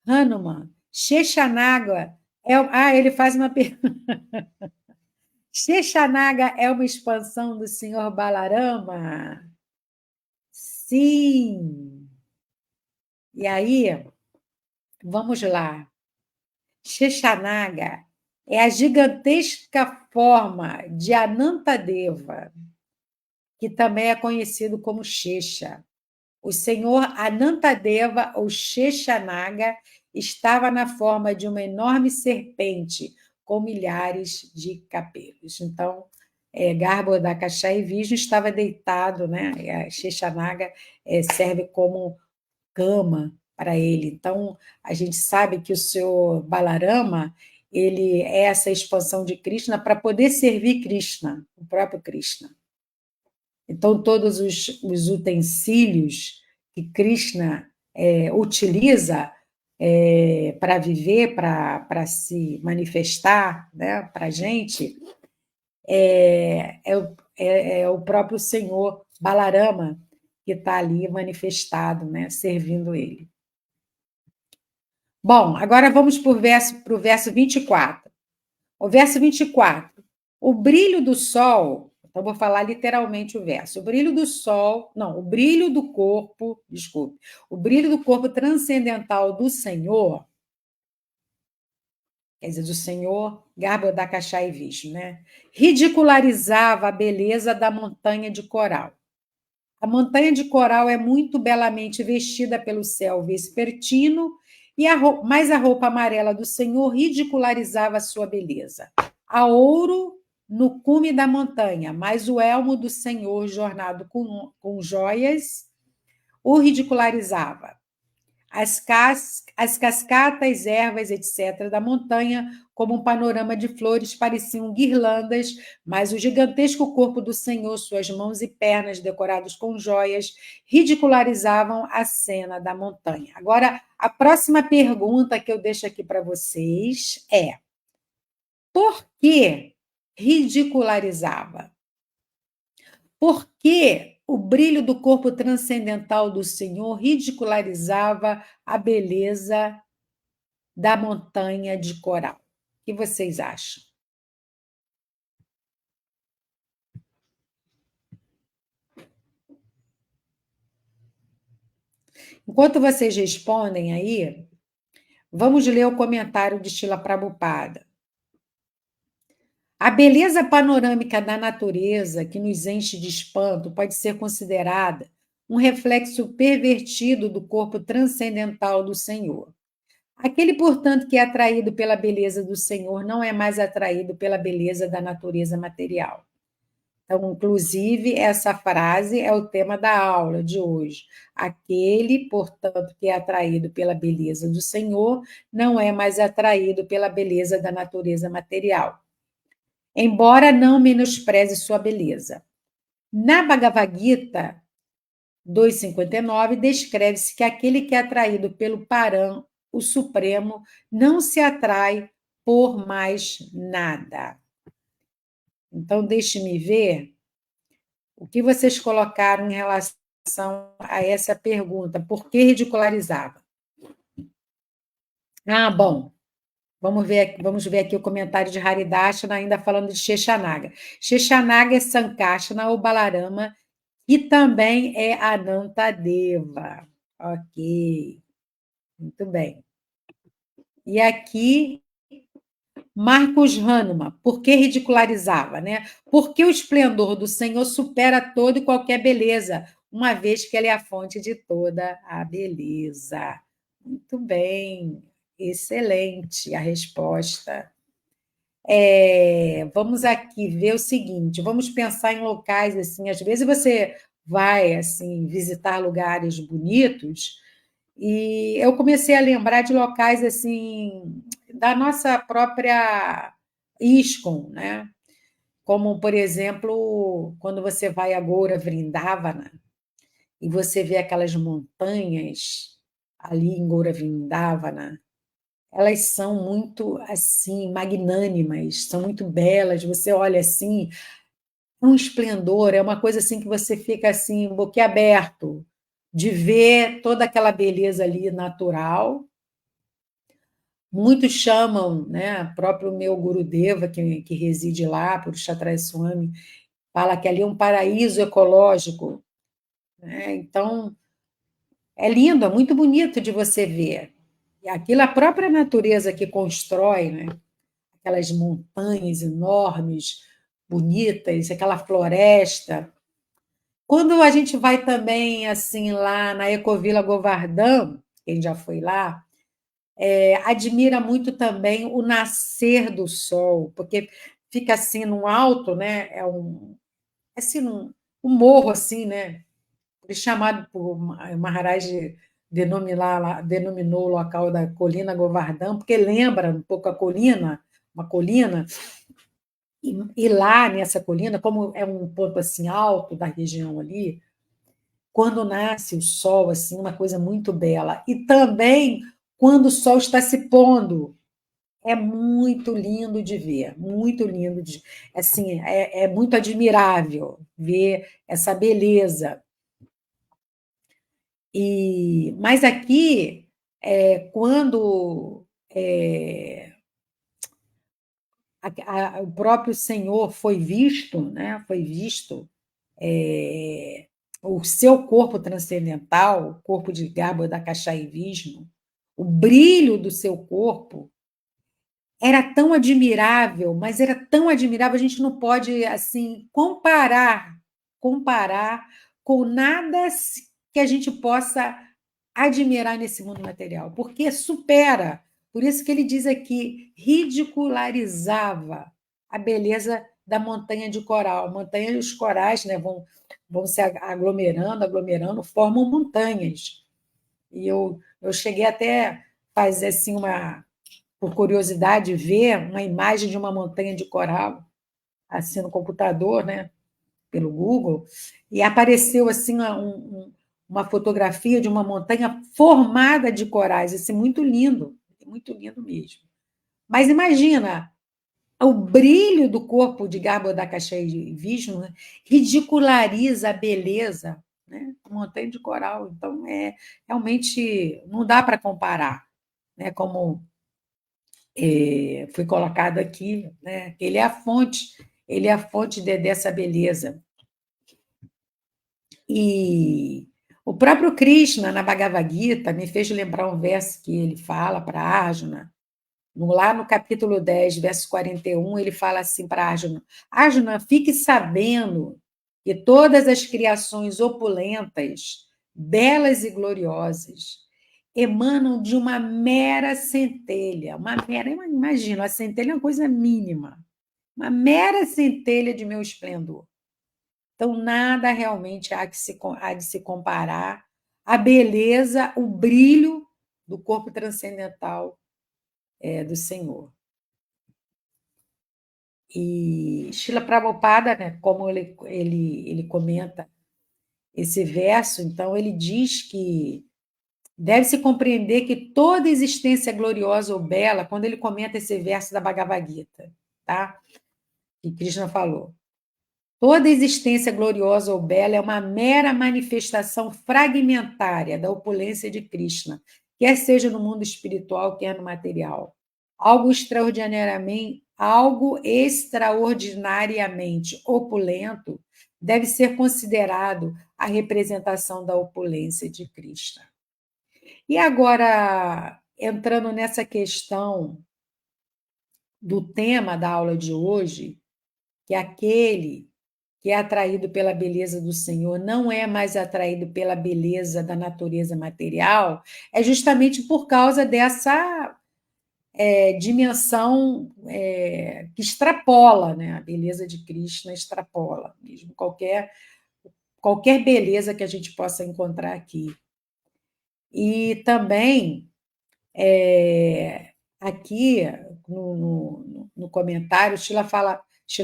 Hanuman, Sheshanaga, ele faz uma pergunta. Sheshanaga é uma expansão do Senhor Balarama? Sim. E aí, vamos lá. Sheshanaga é a gigantesca forma de Anantadeva, que também é conhecido como Shesha. O senhor Anantadeva, ou Sheshanaga, estava na forma de uma enorme serpente com milhares de cabelos. Então, Garbhodakasha e Vishnu estava deitado, né? E a Sheshanaga serve como cama para ele. Então, a gente sabe que o senhor Balarama ele é essa expansão de Krishna para poder servir Krishna, o próprio Krishna. Então, todos os utensílios que Krishna utiliza para viver, para se manifestar, né, para a gente, é o próprio Senhor Balarama que está ali manifestado, né, servindo ele. Bom, agora vamos para o verso 24. O verso 24. O brilho do sol, então vou falar literalmente o verso. O brilho do sol, não, o brilho do corpo, desculpe, o brilho do corpo transcendental do Senhor, quer dizer, do Senhor Garbhodakasha e Vishnu, né? Ridicularizava a beleza da montanha de coral. A montanha de coral é muito belamente vestida pelo céu vespertino, mas a roupa amarela do Senhor ridicularizava a sua beleza. Há ouro no cume da montanha, mas o elmo do Senhor, jornado com joias, o ridicularizava. As cascatas, ervas, etc., da montanha, como um panorama de flores, pareciam guirlandas, mas o gigantesco corpo do Senhor, suas mãos e pernas decorados com joias, ridicularizavam a cena da montanha. Agora, a próxima pergunta que eu deixo aqui para vocês é: por que ridicularizava? Por que o brilho do corpo transcendental do Senhor ridicularizava a beleza da montanha de coral? O que vocês acham? Enquanto vocês respondem aí, vamos ler o comentário de Srila Prabhupada. A beleza panorâmica da natureza, que nos enche de espanto, pode ser considerada um reflexo pervertido do corpo transcendental do Senhor. Aquele, portanto, que é atraído pela beleza do Senhor não é mais atraído pela beleza da natureza material. Então, inclusive, essa frase é o tema da aula de hoje. Aquele, portanto, que é atraído pela beleza do Senhor não é mais atraído pela beleza da natureza material, embora não menospreze sua beleza. Na Bhagavad Gita 2,59, descreve-se que aquele que é atraído pelo Param, o Supremo, não se atrai por mais nada. Então, deixe-me ver o que vocês colocaram em relação a essa pergunta. Por que ridicularizava? Bom, vamos ver aqui o comentário de Haridashana, ainda falando de Sheshanaga. Sheshanaga é Sankashana ou Balarama, e também é Anantadeva. Ok, muito bem. E aqui, Marcos Hahnemann, por que ridicularizava, né? Porque o esplendor do Senhor supera toda e qualquer beleza, uma vez que ele é a fonte de toda a beleza. Muito bem, excelente a resposta. Vamos aqui ver o seguinte, vamos pensar em locais assim, às vezes você vai assim visitar lugares bonitos E eu comecei a lembrar de locais assim da nossa própria ISKCON, né? Como, por exemplo, quando você vai a Goura Vrindavana e você vê aquelas montanhas ali em Goura Vrindavana, elas são muito assim magnânimas, são muito belas. Você olha assim, é um esplendor, é uma coisa assim que você fica assim boquiaberto de ver toda aquela beleza ali natural. Muitos chamam, né, próprio meu Gurudeva, que reside lá, Purushottama Swami, fala que ali é um paraíso ecológico, né? Então, é lindo, é muito bonito de você ver. E aquilo, a própria natureza que constrói, né? Aquelas montanhas enormes, bonitas, aquela floresta. Quando a gente vai também assim lá na Ecovila Govardhan, quem já foi lá, admira muito também o nascer do sol, porque fica assim no alto, né? É assim um morro assim, né? Foi chamado por Maharaj denominou o local da colina Govardhan, porque lembra um pouco a colina, uma colina, e lá nessa colina, como é um ponto assim alto da região ali, quando nasce o sol, assim, uma coisa muito bela. E também quando o sol está se pondo, é muito lindo de ver, muito lindo de, assim, é muito admirável ver essa beleza. Mas aqui, quando o próprio Senhor foi visto, né? Foi visto é, o seu corpo transcendental, o corpo de Garbhodakashayi Vishnu, o brilho do seu corpo era tão admirável, mas era tão admirável, a gente não pode assim comparar com nada que a gente possa admirar nesse mundo material, porque supera. Por isso que ele diz aqui, ridicularizava a beleza da montanha de coral. Montanha dos corais, né, vão se aglomerando, formam montanhas. E eu cheguei até a fazer assim por curiosidade, ver uma imagem de uma montanha de coral assim no computador, né, pelo Google, e apareceu assim uma fotografia de uma montanha formada de corais, assim, muito lindo mesmo. Mas imagina o brilho do corpo de Garbhodakashayi Vishnu, né, ridiculariza a beleza, né, da montanha de coral. Então, realmente não dá para comparar, né, como foi colocado aqui, né? Ele é a fonte dessa beleza. E o próprio Krishna, na Bhagavad Gita, me fez lembrar um verso que ele fala para Arjuna, lá no capítulo 10, verso 41, ele fala assim para Arjuna: Arjuna, fique sabendo que todas as criações opulentas, belas e gloriosas, emanam de uma mera centelha. Imagina, a centelha é uma coisa mínima, uma mera centelha de meu esplendor. Então, nada realmente há de se comparar à beleza, o brilho do corpo transcendental do Senhor. E Srila Prabhupada, né, como ele comenta esse verso, então ele diz que deve-se compreender que toda existência gloriosa ou bela, quando ele comenta esse verso da Bhagavad Gita, tá? Que Krishna falou. Toda existência gloriosa ou bela é uma mera manifestação fragmentária da opulência de Krishna, quer seja no mundo espiritual, quer no material. Algo extraordinariamente opulento deve ser considerado a representação da opulência de Krishna. E agora, entrando nessa questão do tema da aula de hoje, que aquele que é atraído pela beleza do Senhor não é mais atraído pela beleza da natureza material, é justamente por causa dessa dimensão que extrapola, né? A beleza de Krishna extrapola mesmo qualquer beleza que a gente possa encontrar aqui. E também, aqui no comentário, Srila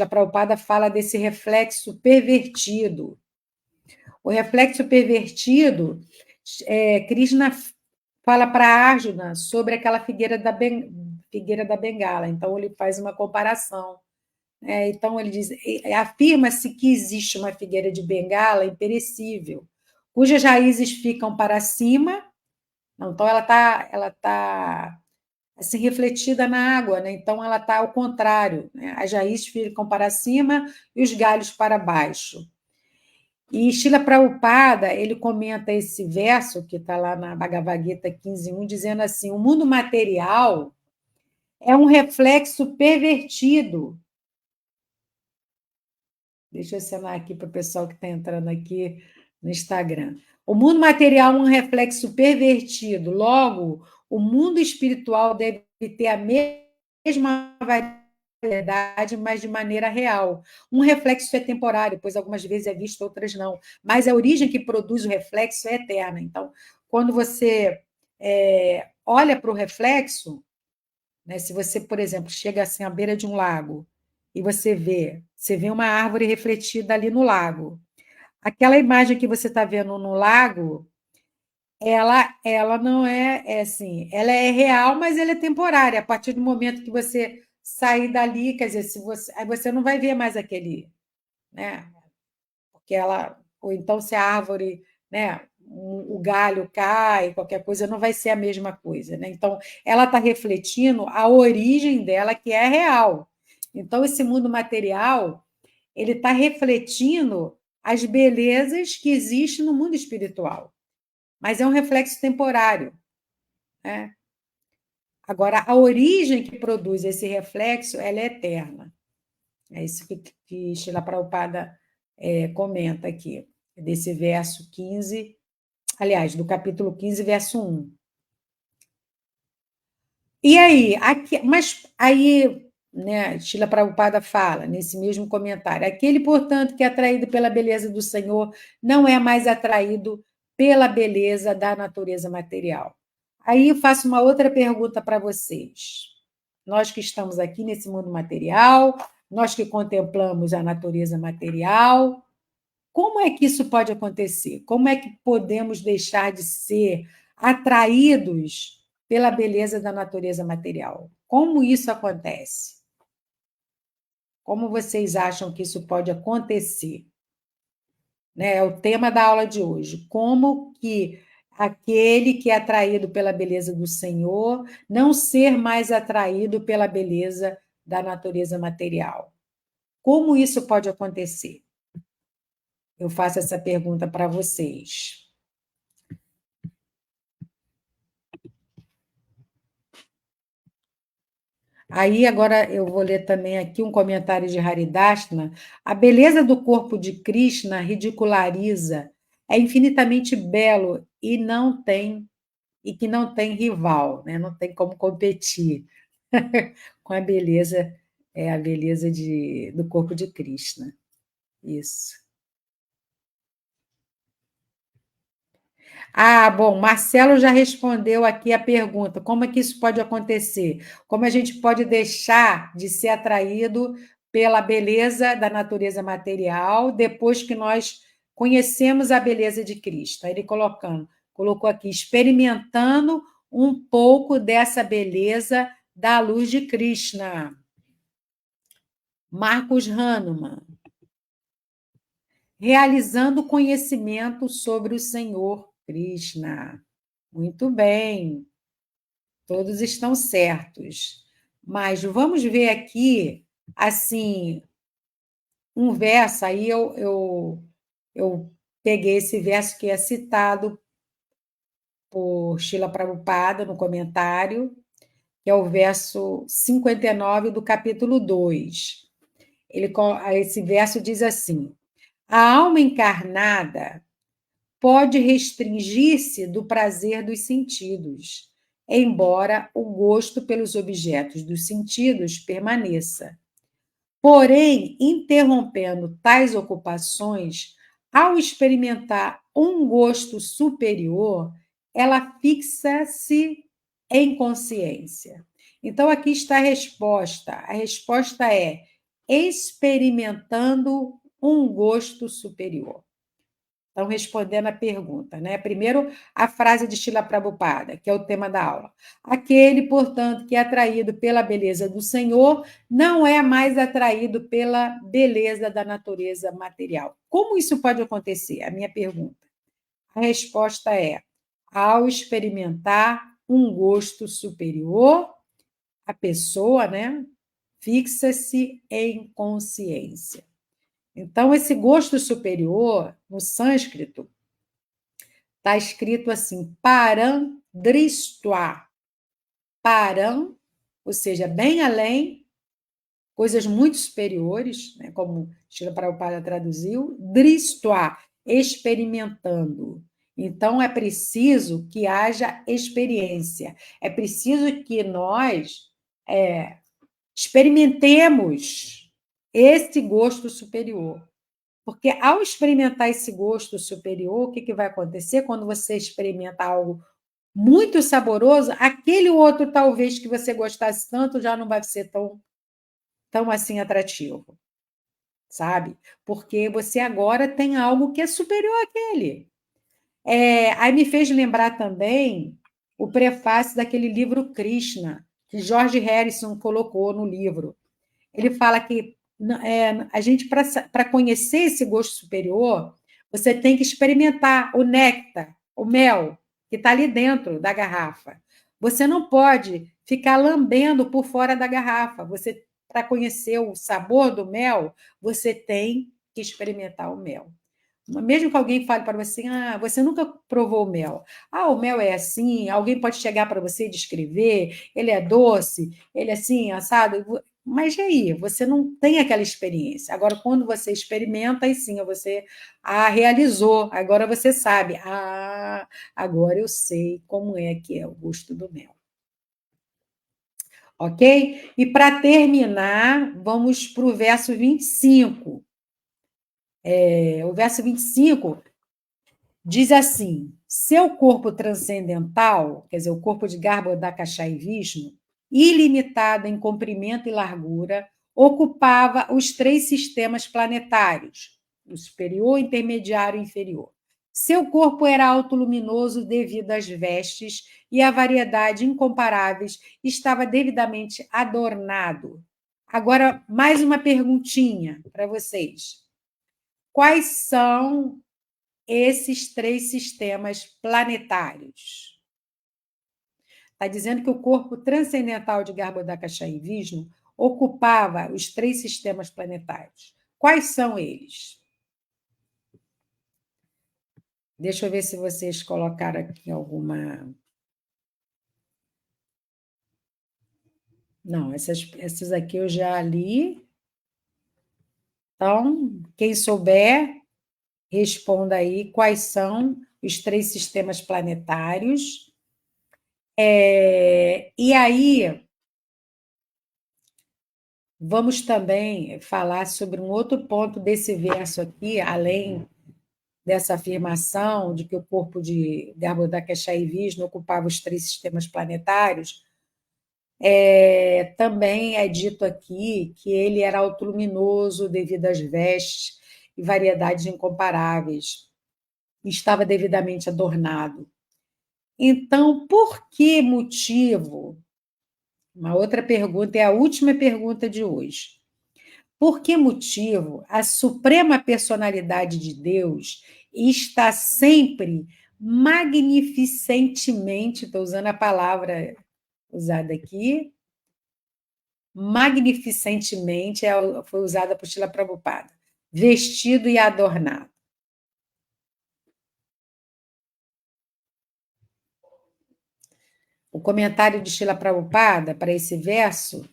Prabhupada fala desse reflexo pervertido. O reflexo pervertido, Krishna fala para Arjuna sobre aquela figueira da Bengala. Então, ele faz uma comparação. Então, ele diz: afirma-se que existe uma figueira de Bengala imperecível, cujas raízes ficam para cima. Não, então, ela tá assim, refletida na água, né? Então, ela está ao contrário, né? As raízes ficam para cima e os galhos para baixo. E Srila Prabhupada, ele comenta esse verso, que está lá na Bhagavad Gita 15.1, dizendo assim: o mundo material é um reflexo pervertido. Deixa eu assinar aqui para o pessoal que está entrando aqui no Instagram. O mundo material é um reflexo pervertido. Logo, o mundo espiritual deve ter a mesma variedade, mas de maneira real. Um reflexo é temporário, pois algumas vezes é visto, outras não. Mas a origem que produz o reflexo é eterna. Então, quando você olha para o reflexo, né, se você, por exemplo, chega assim à beira de um lago e você vê uma árvore refletida ali no lago. Aquela imagem que você está vendo no lago, ela não assim, ela é real, mas ela é temporária. A partir do momento que você sair dali, quer dizer, aí você não vai ver mais aquele, né? Porque ou então se a árvore, né, o galho cai, qualquer coisa, não vai ser a mesma coisa, né? Então, ela está refletindo a origem dela, que é real. Então, esse mundo material, ele está refletindo as belezas que existem no mundo espiritual, mas é um reflexo temporário, né? Agora, a origem que produz esse reflexo, ela é eterna. É isso que Srila Prabhupada comenta aqui, desse verso 15, aliás, do capítulo 15, verso 1. E aí, mas aí, né, Srila Prabhupada fala, nesse mesmo comentário, aquele, portanto, que é atraído pela beleza do Senhor, não é mais atraído pela beleza da natureza material. Aí eu faço uma outra pergunta para vocês. Nós que estamos aqui nesse mundo material, nós que contemplamos a natureza material, como é que isso pode acontecer? Como é que podemos deixar de ser atraídos pela beleza da natureza material? Como isso acontece? Como vocês acham que isso pode acontecer? Né? É o tema da aula de hoje. Como que aquele que é atraído pela beleza do Senhor não ser mais atraído pela beleza da natureza material? Como isso pode acontecer? Eu faço essa pergunta para vocês. Aí, agora, eu vou ler também aqui um comentário de Haridashna. A beleza do corpo de Krishna ridiculariza, é infinitamente belo e que não tem rival, né? Não tem como competir com a beleza do corpo de Krishna. Isso. Ah, bom, Marcelo já respondeu aqui a pergunta: como é que isso pode acontecer? Como a gente pode deixar de ser atraído pela beleza da natureza material depois que nós conhecemos a beleza de Cristo? Aí ele colocou aqui, experimentando um pouco dessa beleza da luz de Krishna. Marcos Hahnemann, realizando conhecimento sobre o Senhor Krishna. Muito bem, todos estão certos. Mas vamos ver aqui, assim, um verso. Aí eu peguei esse verso que é citado por Srila Prabhupada no comentário, que é o verso 59 do capítulo 2. Esse verso diz assim: a alma encarnada pode restringir-se do prazer dos sentidos, embora o gosto pelos objetos dos sentidos permaneça. Porém, interrompendo tais ocupações, ao experimentar um gosto superior, ela fixa-se em consciência. Então, aqui está a resposta. A resposta é experimentando um gosto superior. Então, respondendo a pergunta, né? Primeiro, a frase de Srila Prabhupada, que é o tema da aula. Aquele, portanto, que é atraído pela beleza do Senhor, não é mais atraído pela beleza da natureza material. Como isso pode acontecer? A minha pergunta. A resposta é: ao experimentar um gosto superior, a pessoa, né, fixa-se em consciência. Então, esse gosto superior, no sânscrito, está escrito assim, param dristva. Param, ou seja, bem além, coisas muito superiores, né, como Srila Prabhupada traduziu, dristva, experimentando. Então, é preciso que haja experiência. É preciso que nós experimentemos esse gosto superior. Porque ao experimentar esse gosto superior, o que vai acontecer quando você experimenta algo muito saboroso? Aquele outro, talvez, que você gostasse tanto, já não vai ser tão assim atrativo, sabe? Porque você agora tem algo que é superior àquele. Aí me fez lembrar também o prefácio daquele livro Krishna, que George Harrison colocou no livro. Ele fala que a gente, para conhecer esse gosto superior, você tem que experimentar o néctar, o mel, que está ali dentro da garrafa. Você não pode ficar lambendo por fora da garrafa. Você, para conhecer o sabor do mel, você tem que experimentar o mel. Mesmo que alguém fale para você, você nunca provou o mel. O mel é assim, alguém pode chegar para você e descrever, ele é doce, ele é assim, assado. Mas e aí? Você não tem aquela experiência. Agora, quando você experimenta, aí sim, você realizou. Agora você sabe. Agora eu sei como é que é o gosto do mel. Ok? E para terminar, vamos para o verso 25. O verso 25 diz assim: seu corpo transcendental, quer dizer, o corpo de Garbhodakasha e Vishnu, ilimitado em comprimento e largura, ocupava os 3 sistemas planetários, o superior, intermediário e inferior. Seu corpo era autoluminoso devido às vestes e à variedade incomparáveis, estava devidamente adornado. Agora, mais uma perguntinha para vocês. Quais são esses 3 sistemas planetários? Está dizendo que o corpo transcendental de Garbhodakasha e Vishnu ocupava os 3 sistemas planetários. Quais são eles? Deixa eu ver se vocês colocaram aqui alguma. Não, essas aqui eu já li. Então, quem souber, responda aí quais são os 3 sistemas planetários. E aí, vamos também falar sobre um outro ponto desse verso aqui, além dessa afirmação de que o corpo de Garbhodakasha e Vishnu ocupava os 3 sistemas planetários. Também é dito aqui que ele era autoluminoso devido às vestes e variedades incomparáveis, e estava devidamente adornado. Então, por que motivo? Uma outra pergunta, é a última pergunta de hoje. Por que motivo a suprema personalidade de Deus está sempre magnificentemente, estou usando a palavra usada aqui, magnificentemente foi usada por Srila Prabhupada, vestido e adornado? O comentário de Srila Prabhupada para esse verso,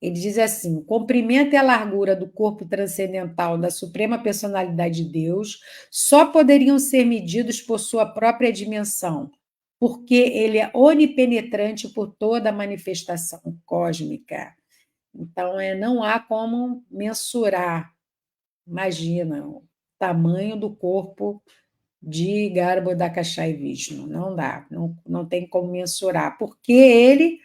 ele diz assim: o comprimento e a largura do corpo transcendental da Suprema Personalidade de Deus só poderiam ser medidos por sua própria dimensão, porque ele é onipenetrante por toda a manifestação cósmica. Então, não há como mensurar, imagina, o tamanho do corpo de Garbhodakashai Vishnu. Não dá, não tem como mensurar, porque ele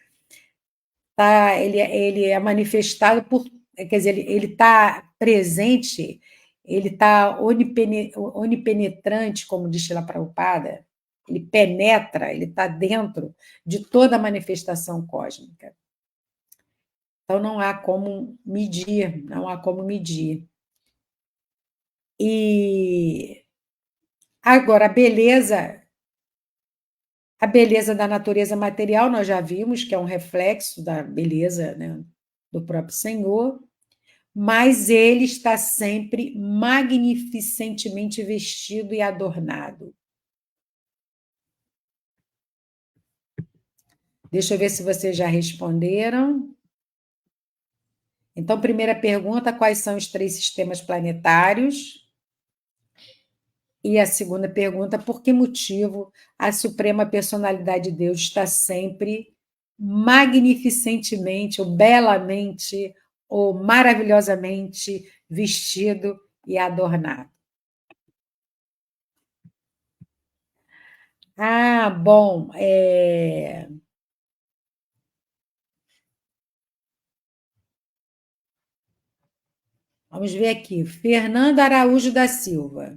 é manifestado por, quer dizer, ele está presente, ele está onipenetrante, como diz Shila Prabhupada, ele penetra, ele está dentro de toda a manifestação cósmica. Então não há como medir, não há como medir. E agora a beleza da natureza material nós já vimos que é um reflexo da beleza, né, do próprio Senhor, mas ele está sempre magnificentemente vestido e adornado. Deixa eu ver se vocês já responderam. Então, primeira pergunta: quais são os 3 sistemas planetários? E a segunda pergunta: por que motivo a Suprema Personalidade de Deus está sempre magnificentemente, ou belamente, ou maravilhosamente vestido e adornado? Ah, bom, vamos ver aqui. Fernanda Araújo da Silva.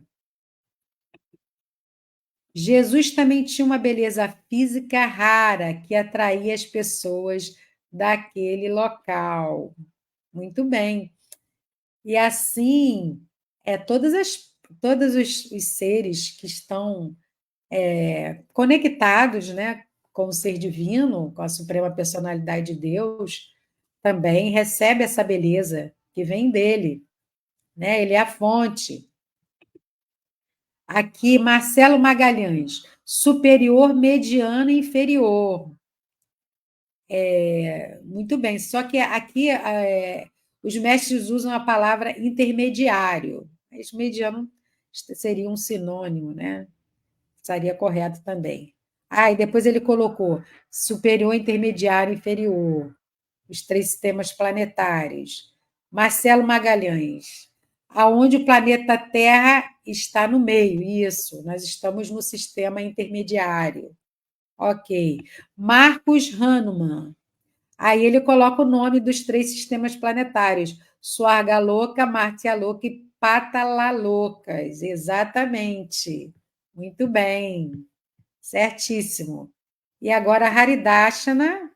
Jesus também tinha uma beleza física rara que atraía as pessoas daquele local. Muito bem. E assim, todos os seres que estão conectados, né, com o ser divino, com a suprema personalidade de Deus, também recebe essa beleza que vem dele, né? Ele é a fonte. Aqui, Marcelo Magalhães, superior, mediano e inferior. Muito bem, só que aqui os mestres usam a palavra intermediário, mas mediano seria um sinônimo, né? Estaria correto também. Ah, e depois ele colocou superior, intermediário, inferior, os 3 sistemas planetários. Marcelo Magalhães, aonde o planeta Terra está no meio, isso, nós estamos no sistema intermediário. Ok. Marcos Hanuman, aí ele coloca o nome dos 3 sistemas planetários: Swargaloka, Martyaloka e Patalalocas. Exatamente. Muito bem. Certíssimo. E agora, Haridashana.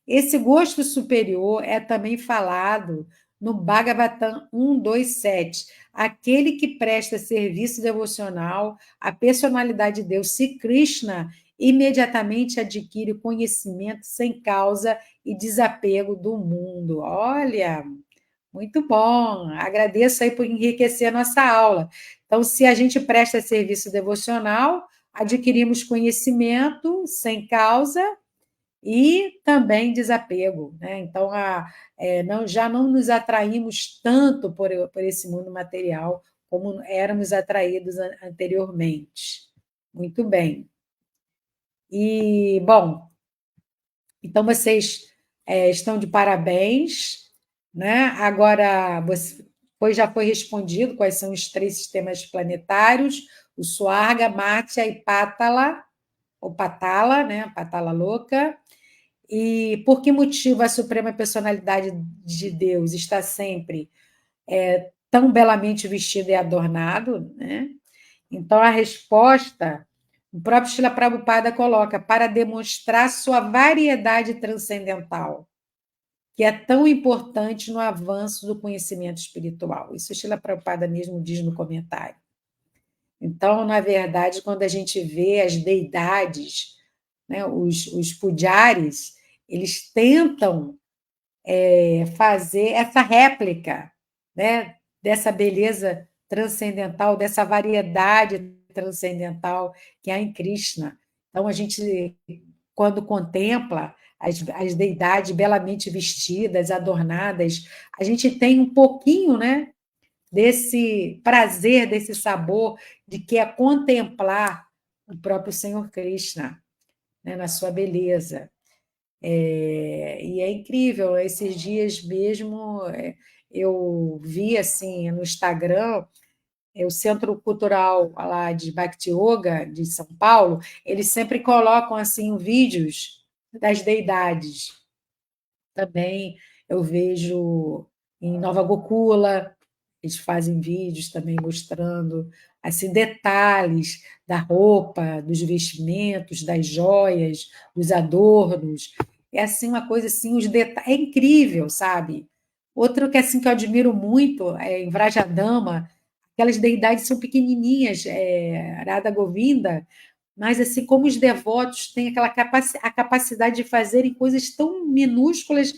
Esse gosto superior é também falado no Bhagavatam 127. Aquele que presta serviço devocional à personalidade de Deus, se Krishna, imediatamente adquire conhecimento sem causa e desapego do mundo. Olha, muito bom. Agradeço aí por enriquecer a nossa aula. Então, se a gente presta serviço devocional, adquirimos conhecimento sem causa e também desapego, né? Então, já não nos atraímos tanto por esse mundo material como éramos atraídos anteriormente. Muito bem. E, bom, então vocês estão de parabéns, né? Agora, já foi respondido quais são os 3 sistemas planetários: o Suarga, Mátya e Pátala, ou Patala, né? Patala louca. E por que motivo a Suprema Personalidade de Deus está sempre tão belamente vestido e adornado, né? Então, a resposta, o próprio Srila Prabhupada coloca, para demonstrar sua variedade transcendental, que é tão importante no avanço do conhecimento espiritual. Isso o Srila Prabhupada mesmo diz no comentário. Então, na verdade, quando a gente vê as deidades, né, os pujaris, eles tentam fazer essa réplica, né, dessa beleza transcendental, dessa variedade transcendental que há em Krishna. Então, a gente, quando contempla as deidades belamente vestidas, adornadas, a gente tem um pouquinho, né, desse prazer, desse sabor de que é contemplar o próprio Senhor Krishna, né, na sua beleza. E é incrível, esses dias mesmo eu vi assim no Instagram o Centro Cultural lá de Bhakti Yoga, de São Paulo, eles sempre colocam assim vídeos das deidades. Também eu vejo em Nova Gokula, eles fazem vídeos também mostrando assim detalhes da roupa, dos vestimentos, das joias, dos adornos. É assim uma coisa assim, os detalhes, é incrível, sabe? Outro que assim que eu admiro muito é em Vrajadama, aquelas deidades são pequenininhas, Radha Govinda, mas assim como os devotos têm aquela a capacidade de fazerem coisas tão minúsculas,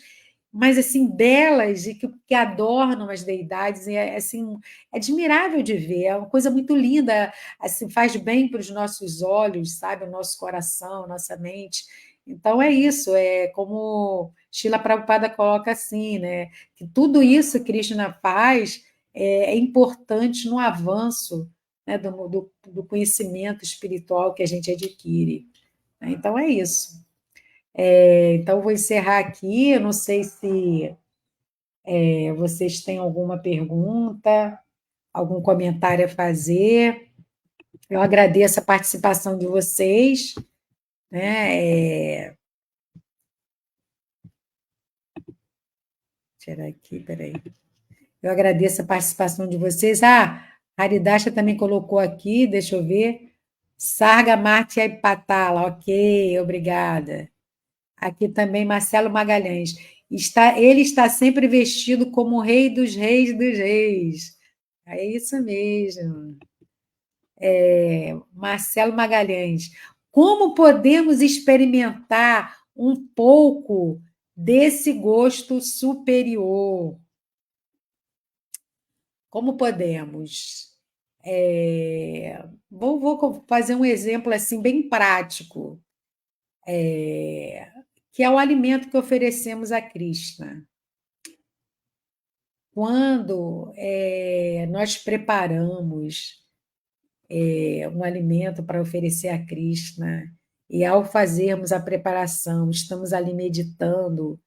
mas assim belas e que adornam as deidades, e é assim é admirável de ver, é uma coisa muito linda, assim faz bem para os nossos olhos, sabe, o nosso coração, nossa mente. Então é isso, é como Srila Prabhupada coloca assim, né, que tudo isso que Krishna faz é importante no avanço, né, do conhecimento espiritual que a gente adquire. Né? Então é isso. Então vou encerrar aqui. Eu não sei se vocês têm alguma pergunta, algum comentário a fazer. Eu agradeço a participação de vocês. Né? Tirar aqui, peraí. Eu agradeço a participação de vocês. A Haridasha também colocou aqui, deixa eu ver. Sarga Marte Patala, ok, obrigada. Aqui também Marcelo Magalhães. Ele está sempre vestido como o rei dos reis dos reis. É isso mesmo. Marcelo Magalhães. Como podemos experimentar um pouco desse gosto superior? Como podemos? Vou fazer um exemplo assim bem prático, que é o alimento que oferecemos a Krishna. Quando nós preparamos um alimento para oferecer a Krishna, e ao fazermos a preparação, estamos ali meditando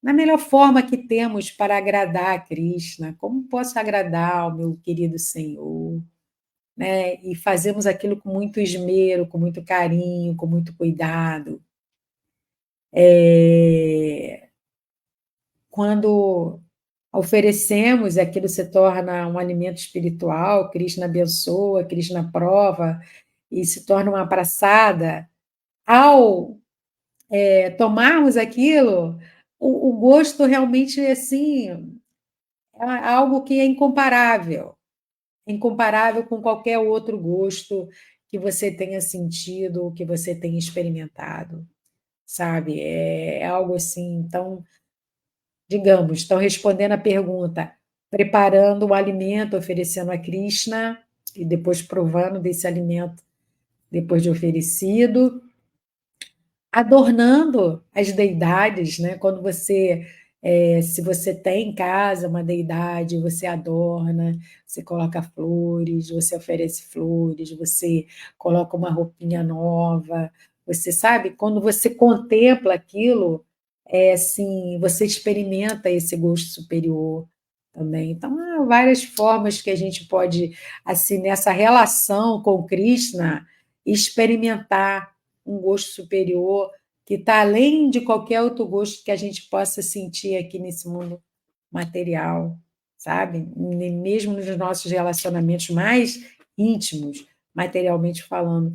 na melhor forma que temos para agradar a Krishna, como posso agradar ao meu querido Senhor, né? E fazemos aquilo com muito esmero, com muito carinho, com muito cuidado. Quando oferecemos, aquilo se torna um alimento espiritual, Krishna abençoa, Krishna prova, e se torna uma praçada. Ao tomarmos aquilo, o gosto realmente assim, é algo que é incomparável com qualquer outro gosto que você tenha sentido, que você tenha experimentado, sabe? É algo assim, então digamos, estão respondendo a pergunta, preparando o alimento, oferecendo a Krishna, e depois provando desse alimento depois de oferecido, adornando as deidades, né? Quando se você tem em casa uma deidade, você adorna, você coloca flores, você oferece flores, você coloca uma roupinha nova, você sabe, quando você contempla aquilo, assim, você experimenta esse gosto superior também. Então, há várias formas que a gente pode, assim, nessa relação com Krishna, experimentar um gosto superior que está além de qualquer outro gosto que a gente possa sentir aqui nesse mundo material, sabe? Mesmo nos nossos relacionamentos mais íntimos, materialmente falando.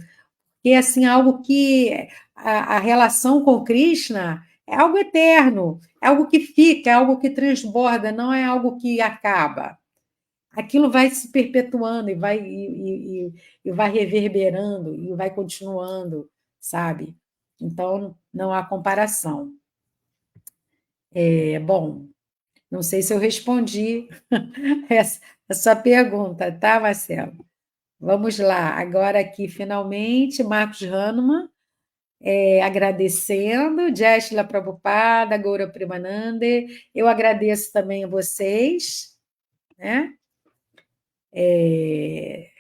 E assim, algo que a relação com Krishna é algo eterno, é algo que fica, é algo que transborda, não é algo que acaba. Aquilo vai se perpetuando e vai reverberando e vai continuando, sabe? Então, não há comparação. Bom, não sei se eu respondi a sua pergunta, tá, Marcelo? Vamos lá, agora aqui, finalmente, Marcos Hahnemann, agradecendo, Jai Shila Prabhupada, Gaura Premanande, eu agradeço também a vocês, né?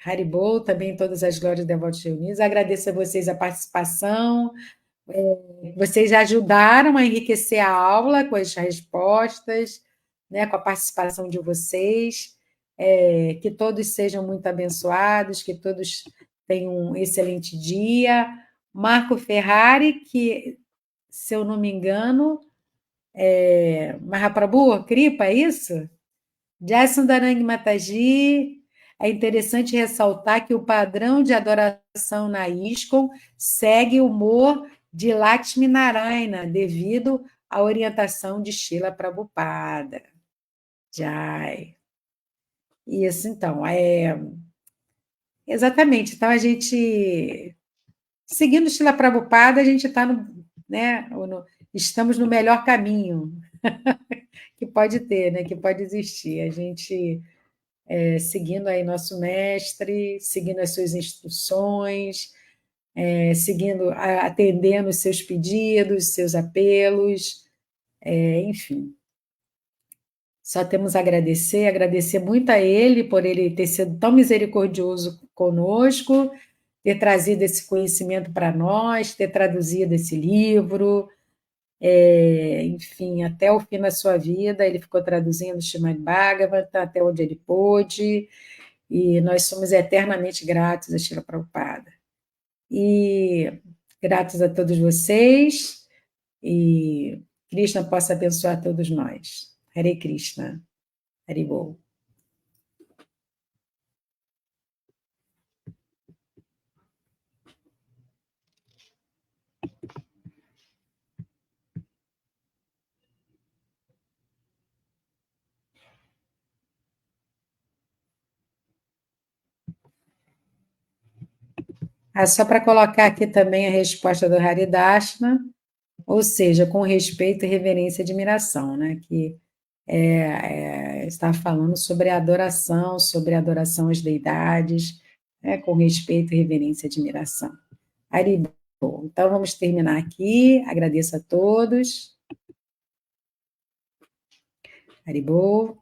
Haribol, também todas as glórias devotos reunidos, agradeço a vocês a participação, vocês ajudaram a enriquecer a aula com as respostas, né, com a participação de vocês. que todos sejam muito abençoados, que todos tenham um excelente dia. Marco Ferrari, que, se eu não me engano, Mahaprabhu, Kripa, é isso? Jason Darang Mataji, é interessante ressaltar que o padrão de adoração na ISKCON segue o humor de Lakshmi Narayana, devido à orientação de Srila Prabhupada. Jai. Isso, então, exatamente. Então, a gente, seguindo Srila Prabhupada, a gente está né, estamos no melhor caminho que pode ter, né, que pode existir. A gente seguindo aí nosso mestre, seguindo as suas instruções, seguindo, atendendo os seus pedidos, seus apelos, enfim. Só temos a agradecer muito a ele por ele ter sido tão misericordioso conosco, ter trazido esse conhecimento para nós, ter traduzido esse livro, enfim, até o fim da sua vida, ele ficou traduzindo o Srimad Bhagavatam até onde ele pôde, e nós somos eternamente gratos a Srila Prabhupada. E gratos a todos vocês, e Krishna possa abençoar todos nós. Hare Krishna, Hare Bol. Só para colocar aqui também a resposta do Haridashna, ou seja, com respeito, reverência e admiração, né? Que está falando sobre a adoração às deidades, com respeito, reverência e admiração. Haribol. Então, vamos terminar aqui. Agradeço a todos. Haribol.